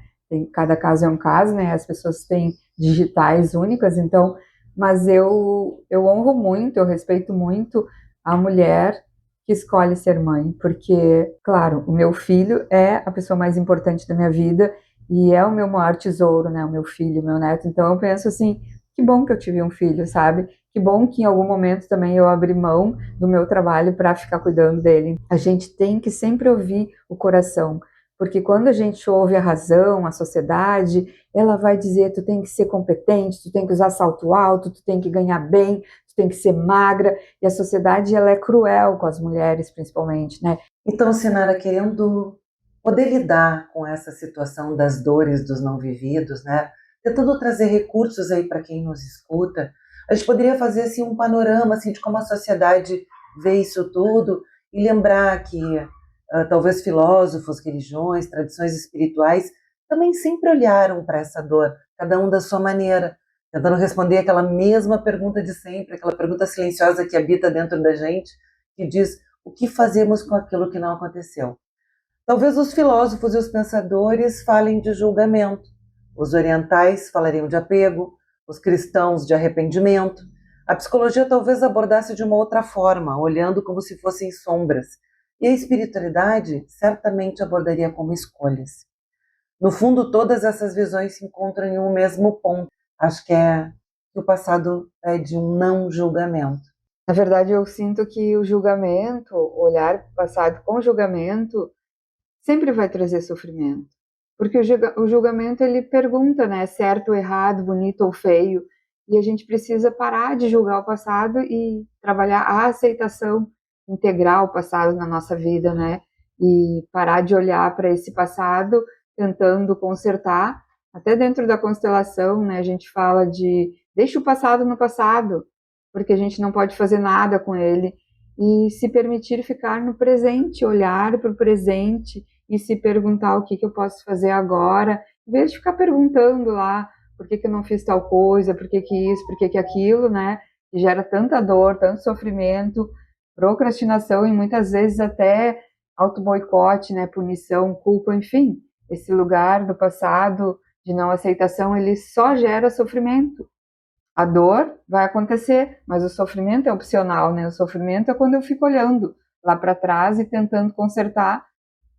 Cada caso é um caso, né? As pessoas têm digitais únicas, então, mas eu honro muito, eu respeito muito a mulher que escolhe ser mãe, porque, claro, o meu filho é a pessoa mais importante da minha vida e é o meu maior tesouro, né? O meu filho, o meu neto. Então eu penso assim, que bom que eu tive um filho, sabe? Que bom que em algum momento também eu abri mão do meu trabalho para ficar cuidando dele. A gente tem que sempre ouvir o coração, porque quando a gente ouve a razão, a sociedade, ela vai dizer, tu tem que ser competente, tu tem que usar salto alto, tu tem que ganhar bem, tu tem que ser magra, e a sociedade ela é cruel com as mulheres, principalmente, né? Então, Sinara, querendo poder lidar com essa situação das dores dos não vividos, né? Tentando trazer recursos aí para quem nos escuta, a gente poderia fazer assim um panorama assim de como a sociedade vê isso tudo e lembrar que talvez filósofos, religiões, tradições espirituais também sempre olharam para essa dor, cada um da sua maneira, tentando responder aquela mesma pergunta de sempre, aquela pergunta silenciosa que habita dentro da gente, que diz: o que fazemos com aquilo que não aconteceu? Talvez os filósofos e os pensadores falem de julgamento, os orientais falariam de apego, os cristãos de arrependimento. A psicologia talvez abordasse de uma outra forma, olhando como se fossem sombras. E a espiritualidade certamente abordaria como escolhas. No fundo, todas essas visões se encontram em um mesmo ponto. Acho que é que o passado pede um não julgamento. Na verdade, eu sinto que o julgamento, olhar para o passado com julgamento, sempre vai trazer sofrimento. Porque o julgamento, ele pergunta, né, certo ou errado, bonito ou feio, e a gente precisa parar de julgar o passado e trabalhar a aceitação, integrar o passado na nossa vida, né, e parar de olhar para esse passado tentando consertar. Até dentro da constelação, né, a gente fala de deixa o passado no passado, porque a gente não pode fazer nada com ele, e se permitir ficar no presente, olhar para o presente e se perguntar o que eu posso fazer agora, em vez de ficar perguntando lá por que eu não fiz tal coisa, por que isso, por que aquilo, né? Que gera tanta dor, tanto sofrimento, procrastinação e muitas vezes até auto-boicote, né? Punição, culpa, enfim. Esse lugar do passado de não aceitação, ele só gera sofrimento. A dor vai acontecer, mas o sofrimento é opcional, né? O sofrimento é quando eu fico olhando lá para trás e tentando consertar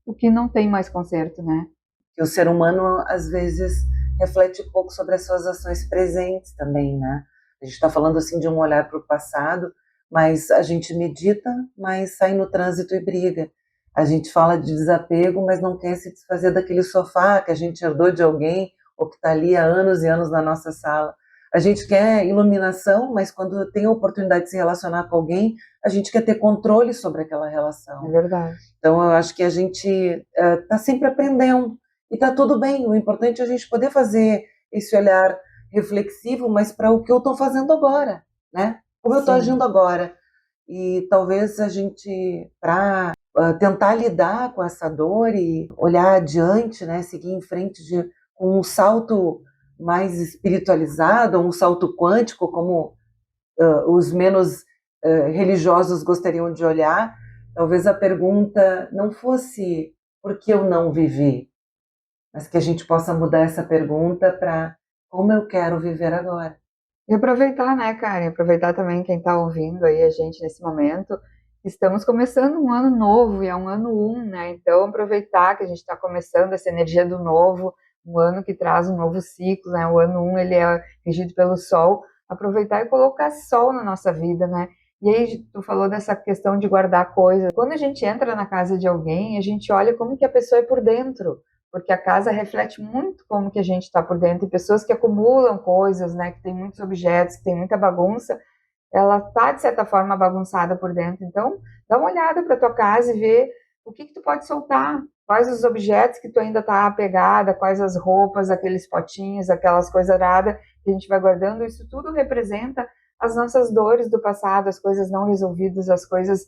o que não tem mais conserto, né? Que o ser humano, às vezes, reflete um pouco sobre as suas ações presentes também, né? A gente está falando, assim, de um olhar para o passado, mas a gente medita, mas sai no trânsito e briga. A gente fala de desapego, mas não quer se desfazer daquele sofá que a gente herdou de alguém ou que está ali há anos e anos na nossa sala. A gente quer iluminação, mas quando tem a oportunidade de se relacionar com alguém, a gente quer ter controle sobre aquela relação. É verdade. Então, eu acho que a gente está sempre aprendendo e está tudo bem. O importante é a gente poder fazer esse olhar reflexivo, mas para o que eu estou fazendo agora, né? Como eu estou agindo agora. E talvez a gente, para tentar lidar com essa dor e olhar adiante, né? Seguir em frente com um salto mais espiritualizado, um salto quântico, como os menos religiosos gostariam de olhar, talvez a pergunta não fosse por que eu não vivi, mas que a gente possa mudar essa pergunta para como eu quero viver agora. E aproveitar, né, Karen? Aproveitar também quem está ouvindo aí a gente nesse momento. Estamos começando um ano novo e é um ano 1, né? Então aproveitar que a gente está começando essa energia do novo, um ano que traz um novo ciclo, né? O ano 1 ele é regido pelo Sol, aproveitar e colocar sol na nossa vida, né? E aí tu falou dessa questão de guardar coisas. Quando a gente entra na casa de alguém, a gente olha como que a pessoa é por dentro, porque a casa reflete muito como que a gente está por dentro. E pessoas que acumulam coisas, né, que tem muitos objetos, que tem muita bagunça, ela tá de certa forma bagunçada por dentro. Então, dá uma olhada para tua casa e vê o que tu pode soltar, quais os objetos que tu ainda tá apegada, quais as roupas, aqueles potinhos, aquelas coisas aradas que a gente vai guardando. Isso tudo representa as nossas dores do passado, as coisas não resolvidas, as coisas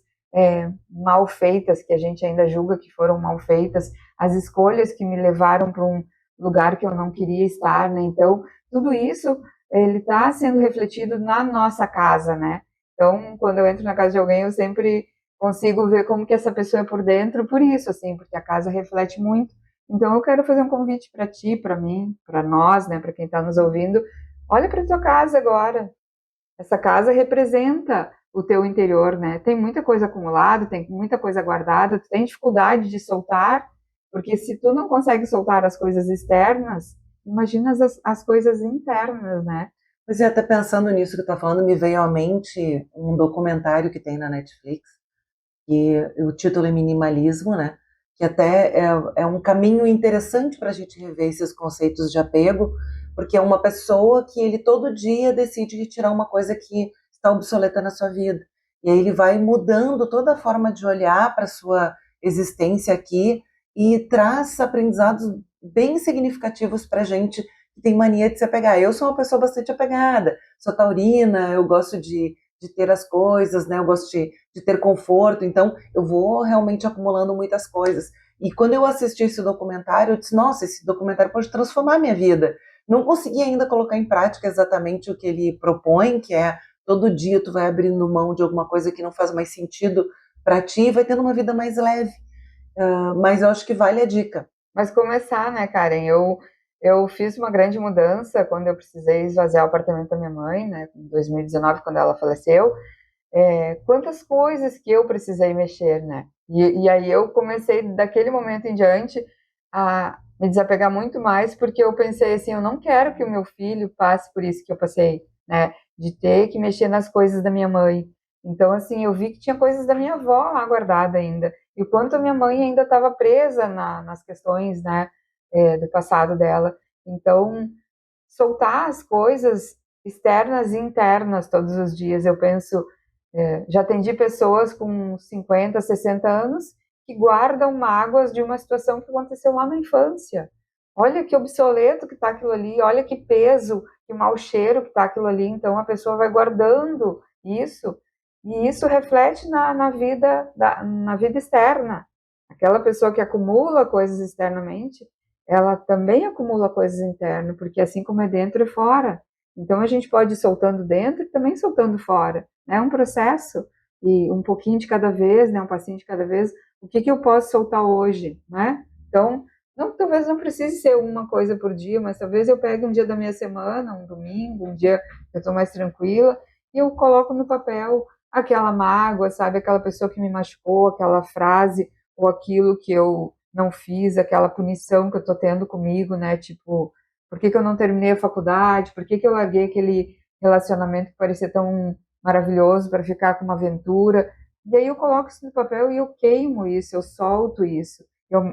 mal feitas, que a gente ainda julga que foram mal feitas, as escolhas que me levaram para um lugar que eu não queria estar, né? Então, tudo isso, ele está sendo refletido na nossa casa, né? Então, quando eu entro na casa de alguém, eu sempre consigo ver como que essa pessoa é por dentro, por isso, assim, porque a casa reflete muito. Então, eu quero fazer um convite para ti, para mim, para nós, né, para quem está nos ouvindo. Olha para tua casa agora. Essa casa representa o teu interior, né? Tem muita coisa acumulada, tem muita coisa guardada, tu tem dificuldade de soltar, porque se tu não consegue soltar as coisas externas, imagina as coisas internas, né? Mas até pensando nisso que tu tá falando, me veio à mente um documentário que tem na Netflix, que o título é Minimalismo, né? Que até é um caminho interessante para a gente rever esses conceitos de apego, porque é uma pessoa que ele todo dia decide retirar uma coisa que está obsoleta na sua vida. E aí ele vai mudando toda a forma de olhar para a sua existência aqui e traz aprendizados bem significativos para a gente que tem mania de se apegar. Eu sou uma pessoa bastante apegada, sou taurina, eu gosto de ter as coisas, né? Eu gosto de ter conforto, então eu vou realmente acumulando muitas coisas. E quando eu assisti esse documentário, eu disse, nossa, esse documentário pode transformar a minha vida. Não consegui ainda colocar em prática exatamente o que ele propõe, que é todo dia tu vai abrindo mão de alguma coisa que não faz mais sentido para ti e vai tendo uma vida mais leve. Mas eu acho que vale a dica. Mas começar, né, Karen? Eu fiz uma grande mudança quando eu precisei esvaziar o apartamento da minha mãe, né, em 2019, quando ela faleceu. Quantas coisas que eu precisei mexer, né? E aí eu comecei, daquele momento em diante, a me desapegar muito mais, porque eu pensei assim, eu não quero que o meu filho passe por isso que eu passei, né? De ter que mexer nas coisas da minha mãe. Então, assim, eu vi que tinha coisas da minha avó lá guardada ainda. E o quanto a minha mãe ainda estava presa nas questões, né, do passado dela. Então, soltar as coisas externas e internas todos os dias. Eu penso, já atendi pessoas com 50, 60 anos que guardam mágoas de uma situação que aconteceu lá na infância. Olha que obsoleto que está aquilo ali, olha que peso, que mau cheiro que está aquilo ali. Então, a pessoa vai guardando isso, e isso reflete na vida externa. Aquela pessoa que acumula coisas externamente, ela também acumula coisas internas, porque assim como é dentro, é fora. Então, a gente pode ir soltando dentro e também soltando fora. É um processo, e um pouquinho de cada vez, né, um passinho de cada vez. O que eu posso soltar hoje, né? Então, talvez não precise ser uma coisa por dia, mas talvez eu pegue um dia da minha semana, um domingo, um dia que eu estou mais tranquila, e eu coloco no papel aquela mágoa, sabe? Aquela pessoa que me machucou, aquela frase, ou aquilo que eu não fiz, aquela punição que eu estou tendo comigo, né? Tipo, por que eu não terminei a faculdade? Por que eu larguei aquele relacionamento que parecia tão maravilhoso para ficar com uma aventura? E aí eu coloco isso no papel e eu queimo isso, eu solto isso.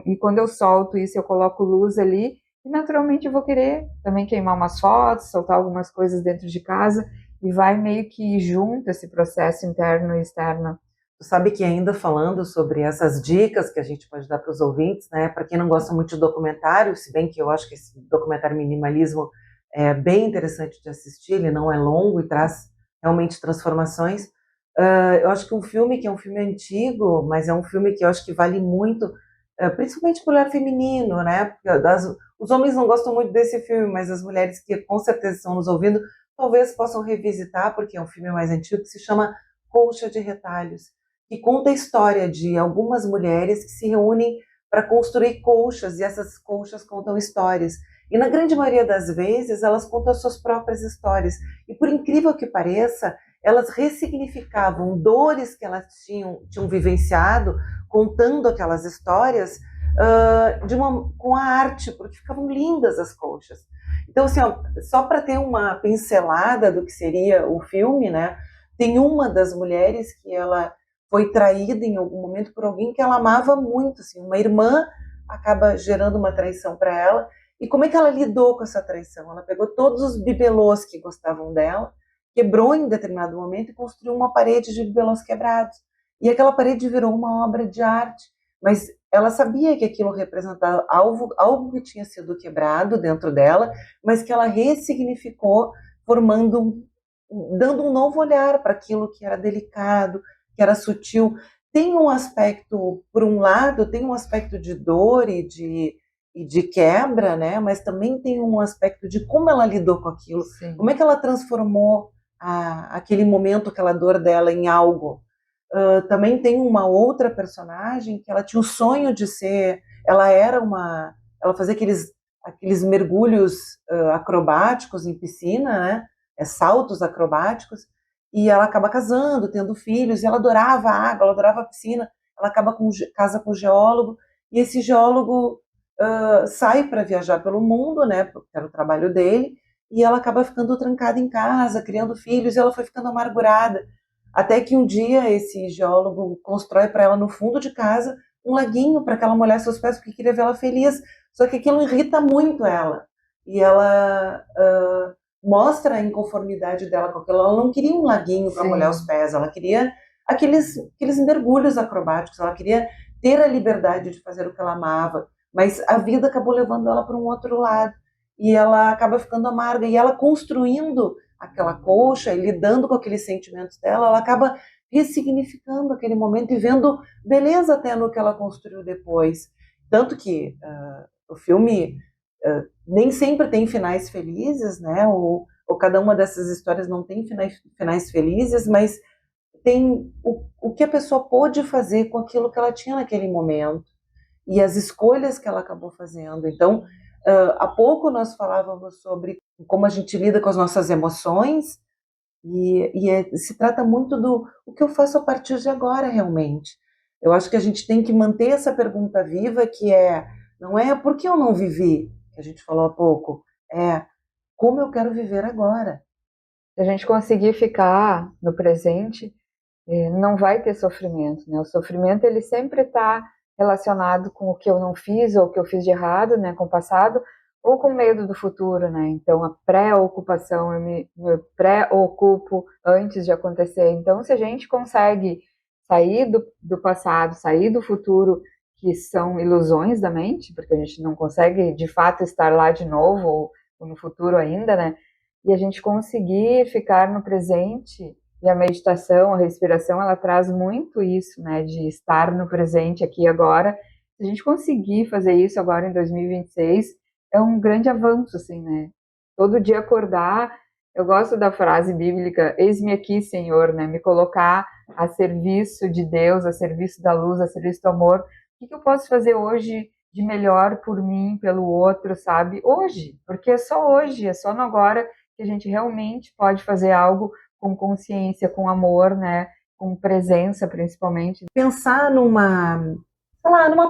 E quando eu solto isso, eu coloco luz ali, e naturalmente eu vou querer também queimar umas fotos, soltar algumas coisas dentro de casa, e vai meio que junto esse processo interno e externo. Tu sabe que ainda falando sobre essas dicas que a gente pode dar para os ouvintes, né? Para quem não gosta muito de documentário, se bem que eu acho que esse documentário Minimalismo é bem interessante de assistir, ele não é longo e traz realmente transformações. Eu acho que um filme que é um filme antigo, mas é um filme que eu acho que vale muito, principalmente para o olhar feminino, né? Os homens não gostam muito desse filme, mas as mulheres que com certeza estão nos ouvindo talvez possam revisitar, porque é um filme mais antigo, que se chama Colcha de Retalhos, que conta a história de algumas mulheres que se reúnem para construir colchas, e essas colchas contam histórias. E na grande maioria das vezes, elas contam as suas próprias histórias. E por incrível que pareça, elas ressignificavam dores que elas tinham vivenciado, contando aquelas histórias com a arte, porque ficavam lindas as colchas. Então, assim, ó, só para ter uma pincelada do que seria o filme, né? Tem uma das mulheres que ela foi traída em algum momento por alguém que ela amava muito, assim, uma irmã acaba gerando uma traição para ela. E como é que ela lidou com essa traição? Ela pegou todos os bibelôs que gostavam dela, quebrou em determinado momento e construiu uma parede de bibelôs quebrados. E aquela parede virou uma obra de arte. Mas ela sabia que aquilo representava algo que tinha sido quebrado dentro dela, mas que ela ressignificou, dando um novo olhar para aquilo que era delicado, que era sutil. Tem um aspecto, por um lado, tem um aspecto de dor e de quebra, né? Mas também tem um aspecto de como ela lidou com aquilo, Sim. como é que ela transformou aquele momento, aquela dor dela em algo. Também tem uma outra personagem que ela tinha o sonho de ser, ela fazia aqueles mergulhos acrobáticos em piscina, né? Saltos acrobáticos, e ela acaba casando, tendo filhos, e ela adorava a água, ela adorava a piscina, ela casa com um geólogo, e esse geólogo sai para viajar pelo mundo, né? Porque era o trabalho dele, e ela acaba ficando trancada em casa, criando filhos, e ela foi ficando amargurada. Até que um dia esse geólogo constrói para ela no fundo de casa um laguinho para que ela molhasse seus pés porque queria vê-la feliz. Só que aquilo irrita muito ela. E ela mostra a inconformidade dela com aquilo. Ela não queria um laguinho para molhar os pés, ela queria aqueles mergulhos acrobáticos, ela queria ter a liberdade de fazer o que ela amava. Mas a vida acabou levando ela para um outro lado. E ela acaba ficando amarga. E ela construindo aquela colcha e lidando com aqueles sentimentos dela, ela acaba ressignificando aquele momento e vendo beleza até no que ela construiu depois. Tanto que o filme nem sempre tem finais felizes, né? Ou cada uma dessas histórias não tem finais felizes, mas tem o que a pessoa pôde fazer com aquilo que ela tinha naquele momento e as escolhas que ela acabou fazendo. Então, há pouco nós falávamos sobre como a gente lida com as nossas emoções se trata muito do o que eu faço a partir de agora realmente. Eu acho que a gente tem que manter essa pergunta viva que não é por que eu não vivi, que a gente falou há pouco, é como eu quero viver agora. Se a gente conseguir ficar no presente, não vai ter sofrimento, né? O sofrimento ele sempre está relacionado com o que eu não fiz ou o que eu fiz de errado, né, com o passado, ou com medo do futuro, né? Então a pré-ocupação, eu me pré-ocupo antes de acontecer. Então se a gente consegue sair do passado, sair do futuro, que são ilusões da mente, porque a gente não consegue de fato estar lá de novo ou no futuro ainda, né? E a gente conseguir ficar no presente. E a meditação, a respiração, ela traz muito isso, né, de estar no presente aqui e agora. Se a gente conseguir fazer isso agora em 2026, é um grande avanço, assim, né? Todo dia acordar, eu gosto da frase bíblica, eis-me aqui, Senhor, né? Me colocar a serviço de Deus, a serviço da luz, a serviço do amor. O que eu posso fazer hoje de melhor por mim, pelo outro, sabe? Hoje, porque é só hoje, é só no agora que a gente realmente pode fazer algo com consciência, com amor, né? Com presença, principalmente. Pensar numa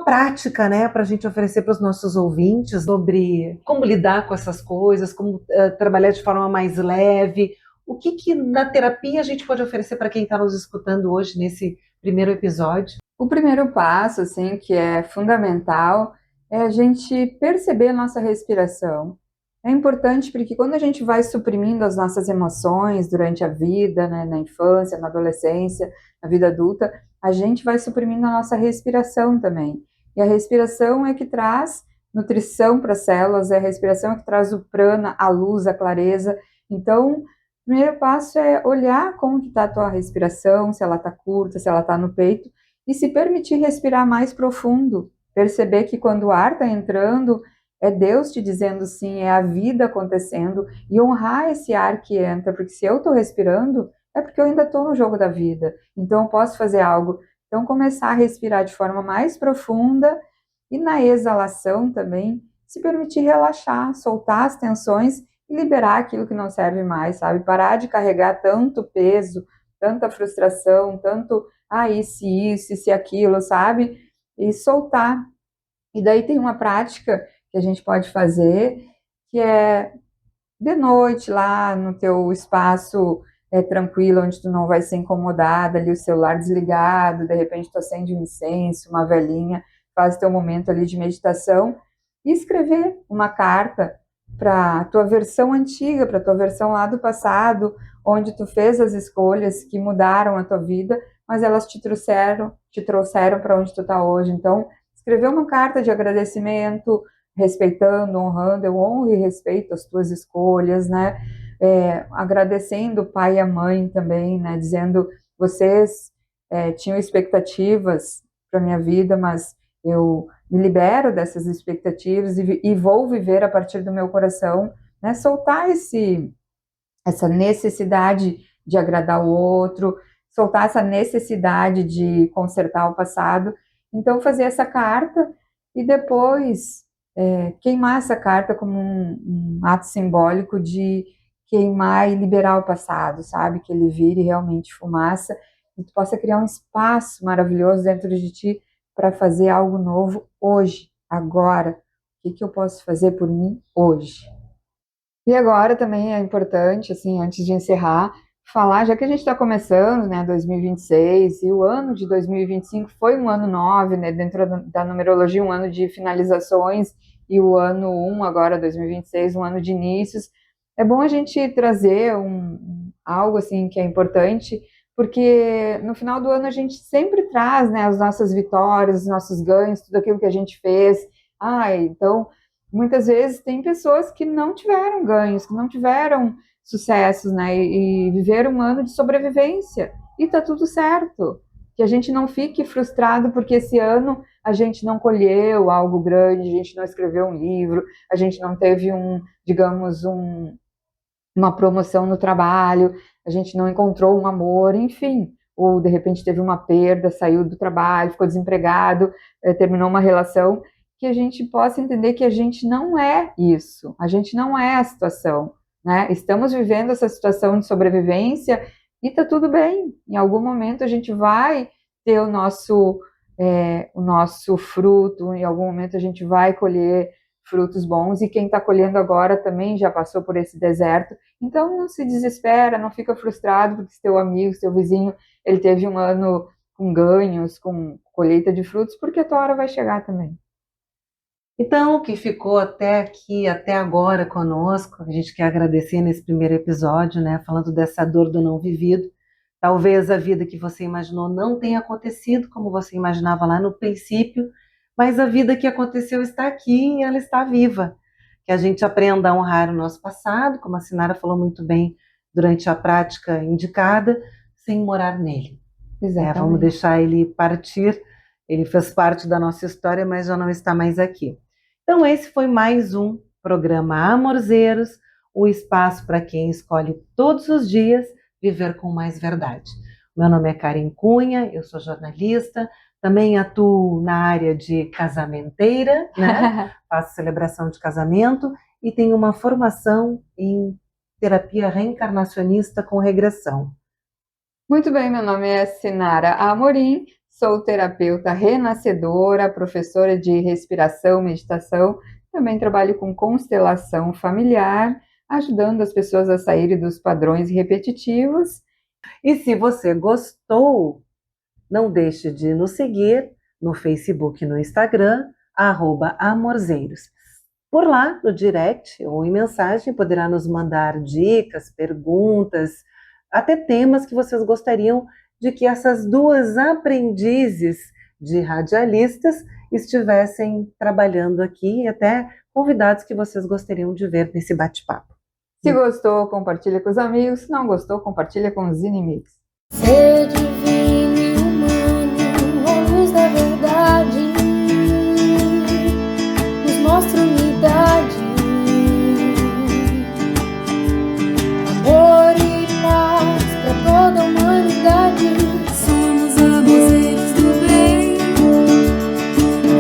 prática, né, para a gente oferecer para os nossos ouvintes sobre como lidar com essas coisas, como trabalhar de forma mais leve. O que na terapia a gente pode oferecer para quem está nos escutando hoje nesse primeiro episódio? O primeiro passo, assim, que é fundamental, é a gente perceber a nossa respiração. É importante porque quando a gente vai suprimindo as nossas emoções durante a vida, né, na infância, na adolescência, na vida adulta, a gente vai suprimindo a nossa respiração também. E a respiração é que traz nutrição para as células, é a respiração que traz o prana, a luz, a clareza. Então, o primeiro passo é olhar como que está a tua respiração, se ela está curta, se ela está no peito, e se permitir respirar mais profundo. Perceber que quando o ar está entrando, é Deus te dizendo sim, é a vida acontecendo, e honrar esse ar que entra, porque se eu estou respirando, é porque eu ainda estou no jogo da vida, então eu posso fazer algo. Então começar a respirar de forma mais profunda, e na exalação também, se permitir relaxar, soltar as tensões e liberar aquilo que não serve mais, sabe? Parar de carregar tanto peso, tanta frustração, tanto, isso, aquilo, sabe? E soltar. E daí tem uma prática que a gente pode fazer, que é de noite lá no teu espaço tranquilo, onde tu não vai ser incomodada, ali o celular desligado, de repente tu acende um incenso, uma velinha, faz teu momento ali de meditação e escrever uma carta para a tua versão antiga, para a tua versão lá do passado, onde tu fez as escolhas que mudaram a tua vida, mas elas te trouxeram para onde tu está hoje. Então, escrever uma carta de agradecimento, respeitando, honrando, eu honro e respeito as tuas escolhas, né? Agradecendo o pai e a mãe também, né? Dizendo, vocês tinham expectativas para minha vida, mas eu me libero dessas expectativas e vou viver a partir do meu coração, né? Soltar essa necessidade de agradar o outro, soltar essa necessidade de consertar o passado. Então, fazer essa carta e depois queimar essa carta como um ato simbólico de queimar e liberar o passado, sabe? Que ele vire realmente fumaça e tu possa criar um espaço maravilhoso dentro de ti para fazer algo novo hoje, agora. O que eu posso fazer por mim hoje? E agora também é importante, assim, antes de encerrar, falar, já que a gente está começando, né, 2026, e o ano de 2025 foi um ano 9, né, dentro da numerologia, um ano de finalizações, e o ano 1, agora 2026, um ano de inícios. É bom a gente trazer algo, assim, que é importante, porque no final do ano a gente sempre traz, né, as nossas vitórias, os nossos ganhos, tudo aquilo que a gente fez. Então, muitas vezes tem pessoas que não tiveram ganhos, que não tiveram sucessos, né, e viveram um ano de sobrevivência, e tá tudo certo, que a gente não fique frustrado porque esse ano a gente não colheu algo grande, a gente não escreveu um livro, a gente não teve uma promoção no trabalho, a gente não encontrou um amor, enfim, ou de repente teve uma perda, saiu do trabalho, ficou desempregado, terminou uma relação, que a gente possa entender que a gente não é isso, a gente não é a situação, né? Estamos vivendo essa situação de sobrevivência e tá tudo bem, em algum momento a gente vai ter o nosso fruto, em algum momento a gente vai colher frutos bons, e quem está colhendo agora também já passou por esse deserto, então não se desespera, não fica frustrado porque seu amigo, seu vizinho, ele teve um ano com ganhos, com colheita de frutos, porque a tua hora vai chegar também. Então, o que ficou até aqui, até agora conosco, a gente quer agradecer nesse primeiro episódio, né, falando dessa dor do não vivido. Talvez a vida que você imaginou não tenha acontecido como você imaginava lá no princípio, mas a vida que aconteceu está aqui e ela está viva. Que a gente aprenda a honrar o nosso passado, como a Sinara falou muito bem durante a prática indicada, sem morar nele. Vamos deixar ele partir, ele fez parte da nossa história, mas já não está mais aqui. Então esse foi mais um programa Amorzeiros, o espaço para quem escolhe todos os dias viver com mais verdade. Meu nome é Karen Cunha, eu sou jornalista, também atuo na área de casamenteira, né? Faço celebração de casamento e tenho uma formação em terapia reencarnacionista com regressão. Muito bem, meu nome é Sinara Amorim, sou terapeuta renascedora, professora de respiração, meditação, também trabalho com constelação familiar, ajudando as pessoas a saírem dos padrões repetitivos. E se você gostou, não deixe de nos seguir no Facebook e no Instagram, @amorzeiros. Por lá, no direct ou em mensagem, poderá nos mandar dicas, perguntas, até temas que vocês gostariam de que essas duas aprendizes de radialistas estivessem trabalhando aqui, e até convidados que vocês gostariam de ver nesse bate-papo. Se gostou, compartilha com os amigos. Se não gostou, compartilha com os inimigos. Ser divino e humano, a luz da verdade, nos mostra unidade, amor e paz para toda a humanidade. Somos amorceiros do bem,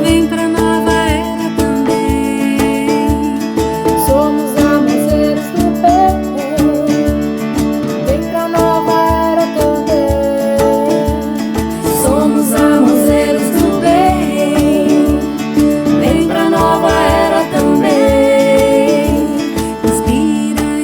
vem pra nova era também. Somos amorceiros do bem, vem pra nova era também. Somos amorceiros do bem, vem pra nova era também. Inspira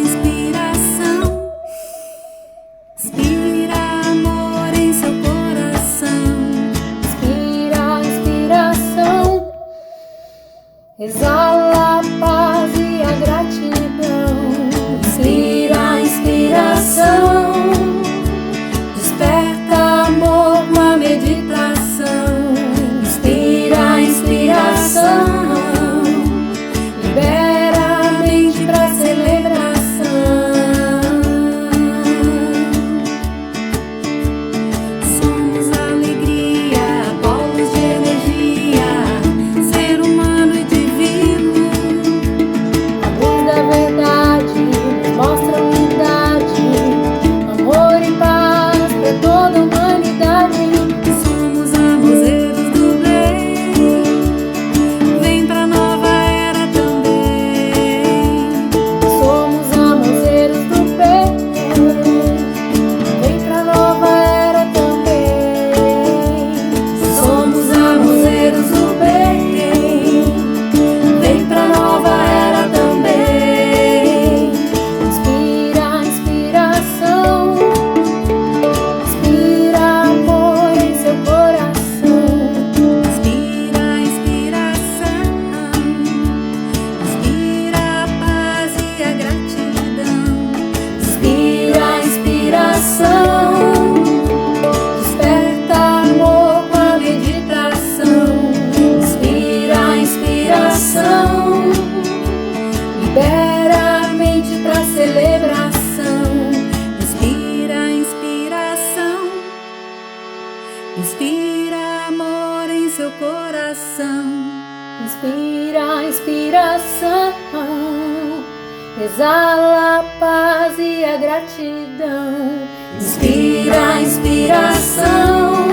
exala a paz e a gratidão. Inspira a inspiração, desperta amor com a meditação. Inspira a inspiração, libera a mente pra celebração. Somos alegria, polos de energia, ser humano e divino. A luz da verdade nos mostra unidade, amor e paz pra toda a humanidade. Somos amozeiros do bem, vem pra nova era também. Somos amozeiros do bem, vem pra nova era também. Somos amozeiros do bem, vem pra nova era também. Inspira a inspiração, inspira amor em seu coração. Inspira a inspiração, inspira a paz e a gratidão. Inspira a inspiração, desperta amor com a meditação. Inspira a inspiração, libera a mente pra celebração. Inspira a inspiração, inspira amor em seu coração. Inspira a inspiração, exala a paz e a gratidão. Inspira a inspiração,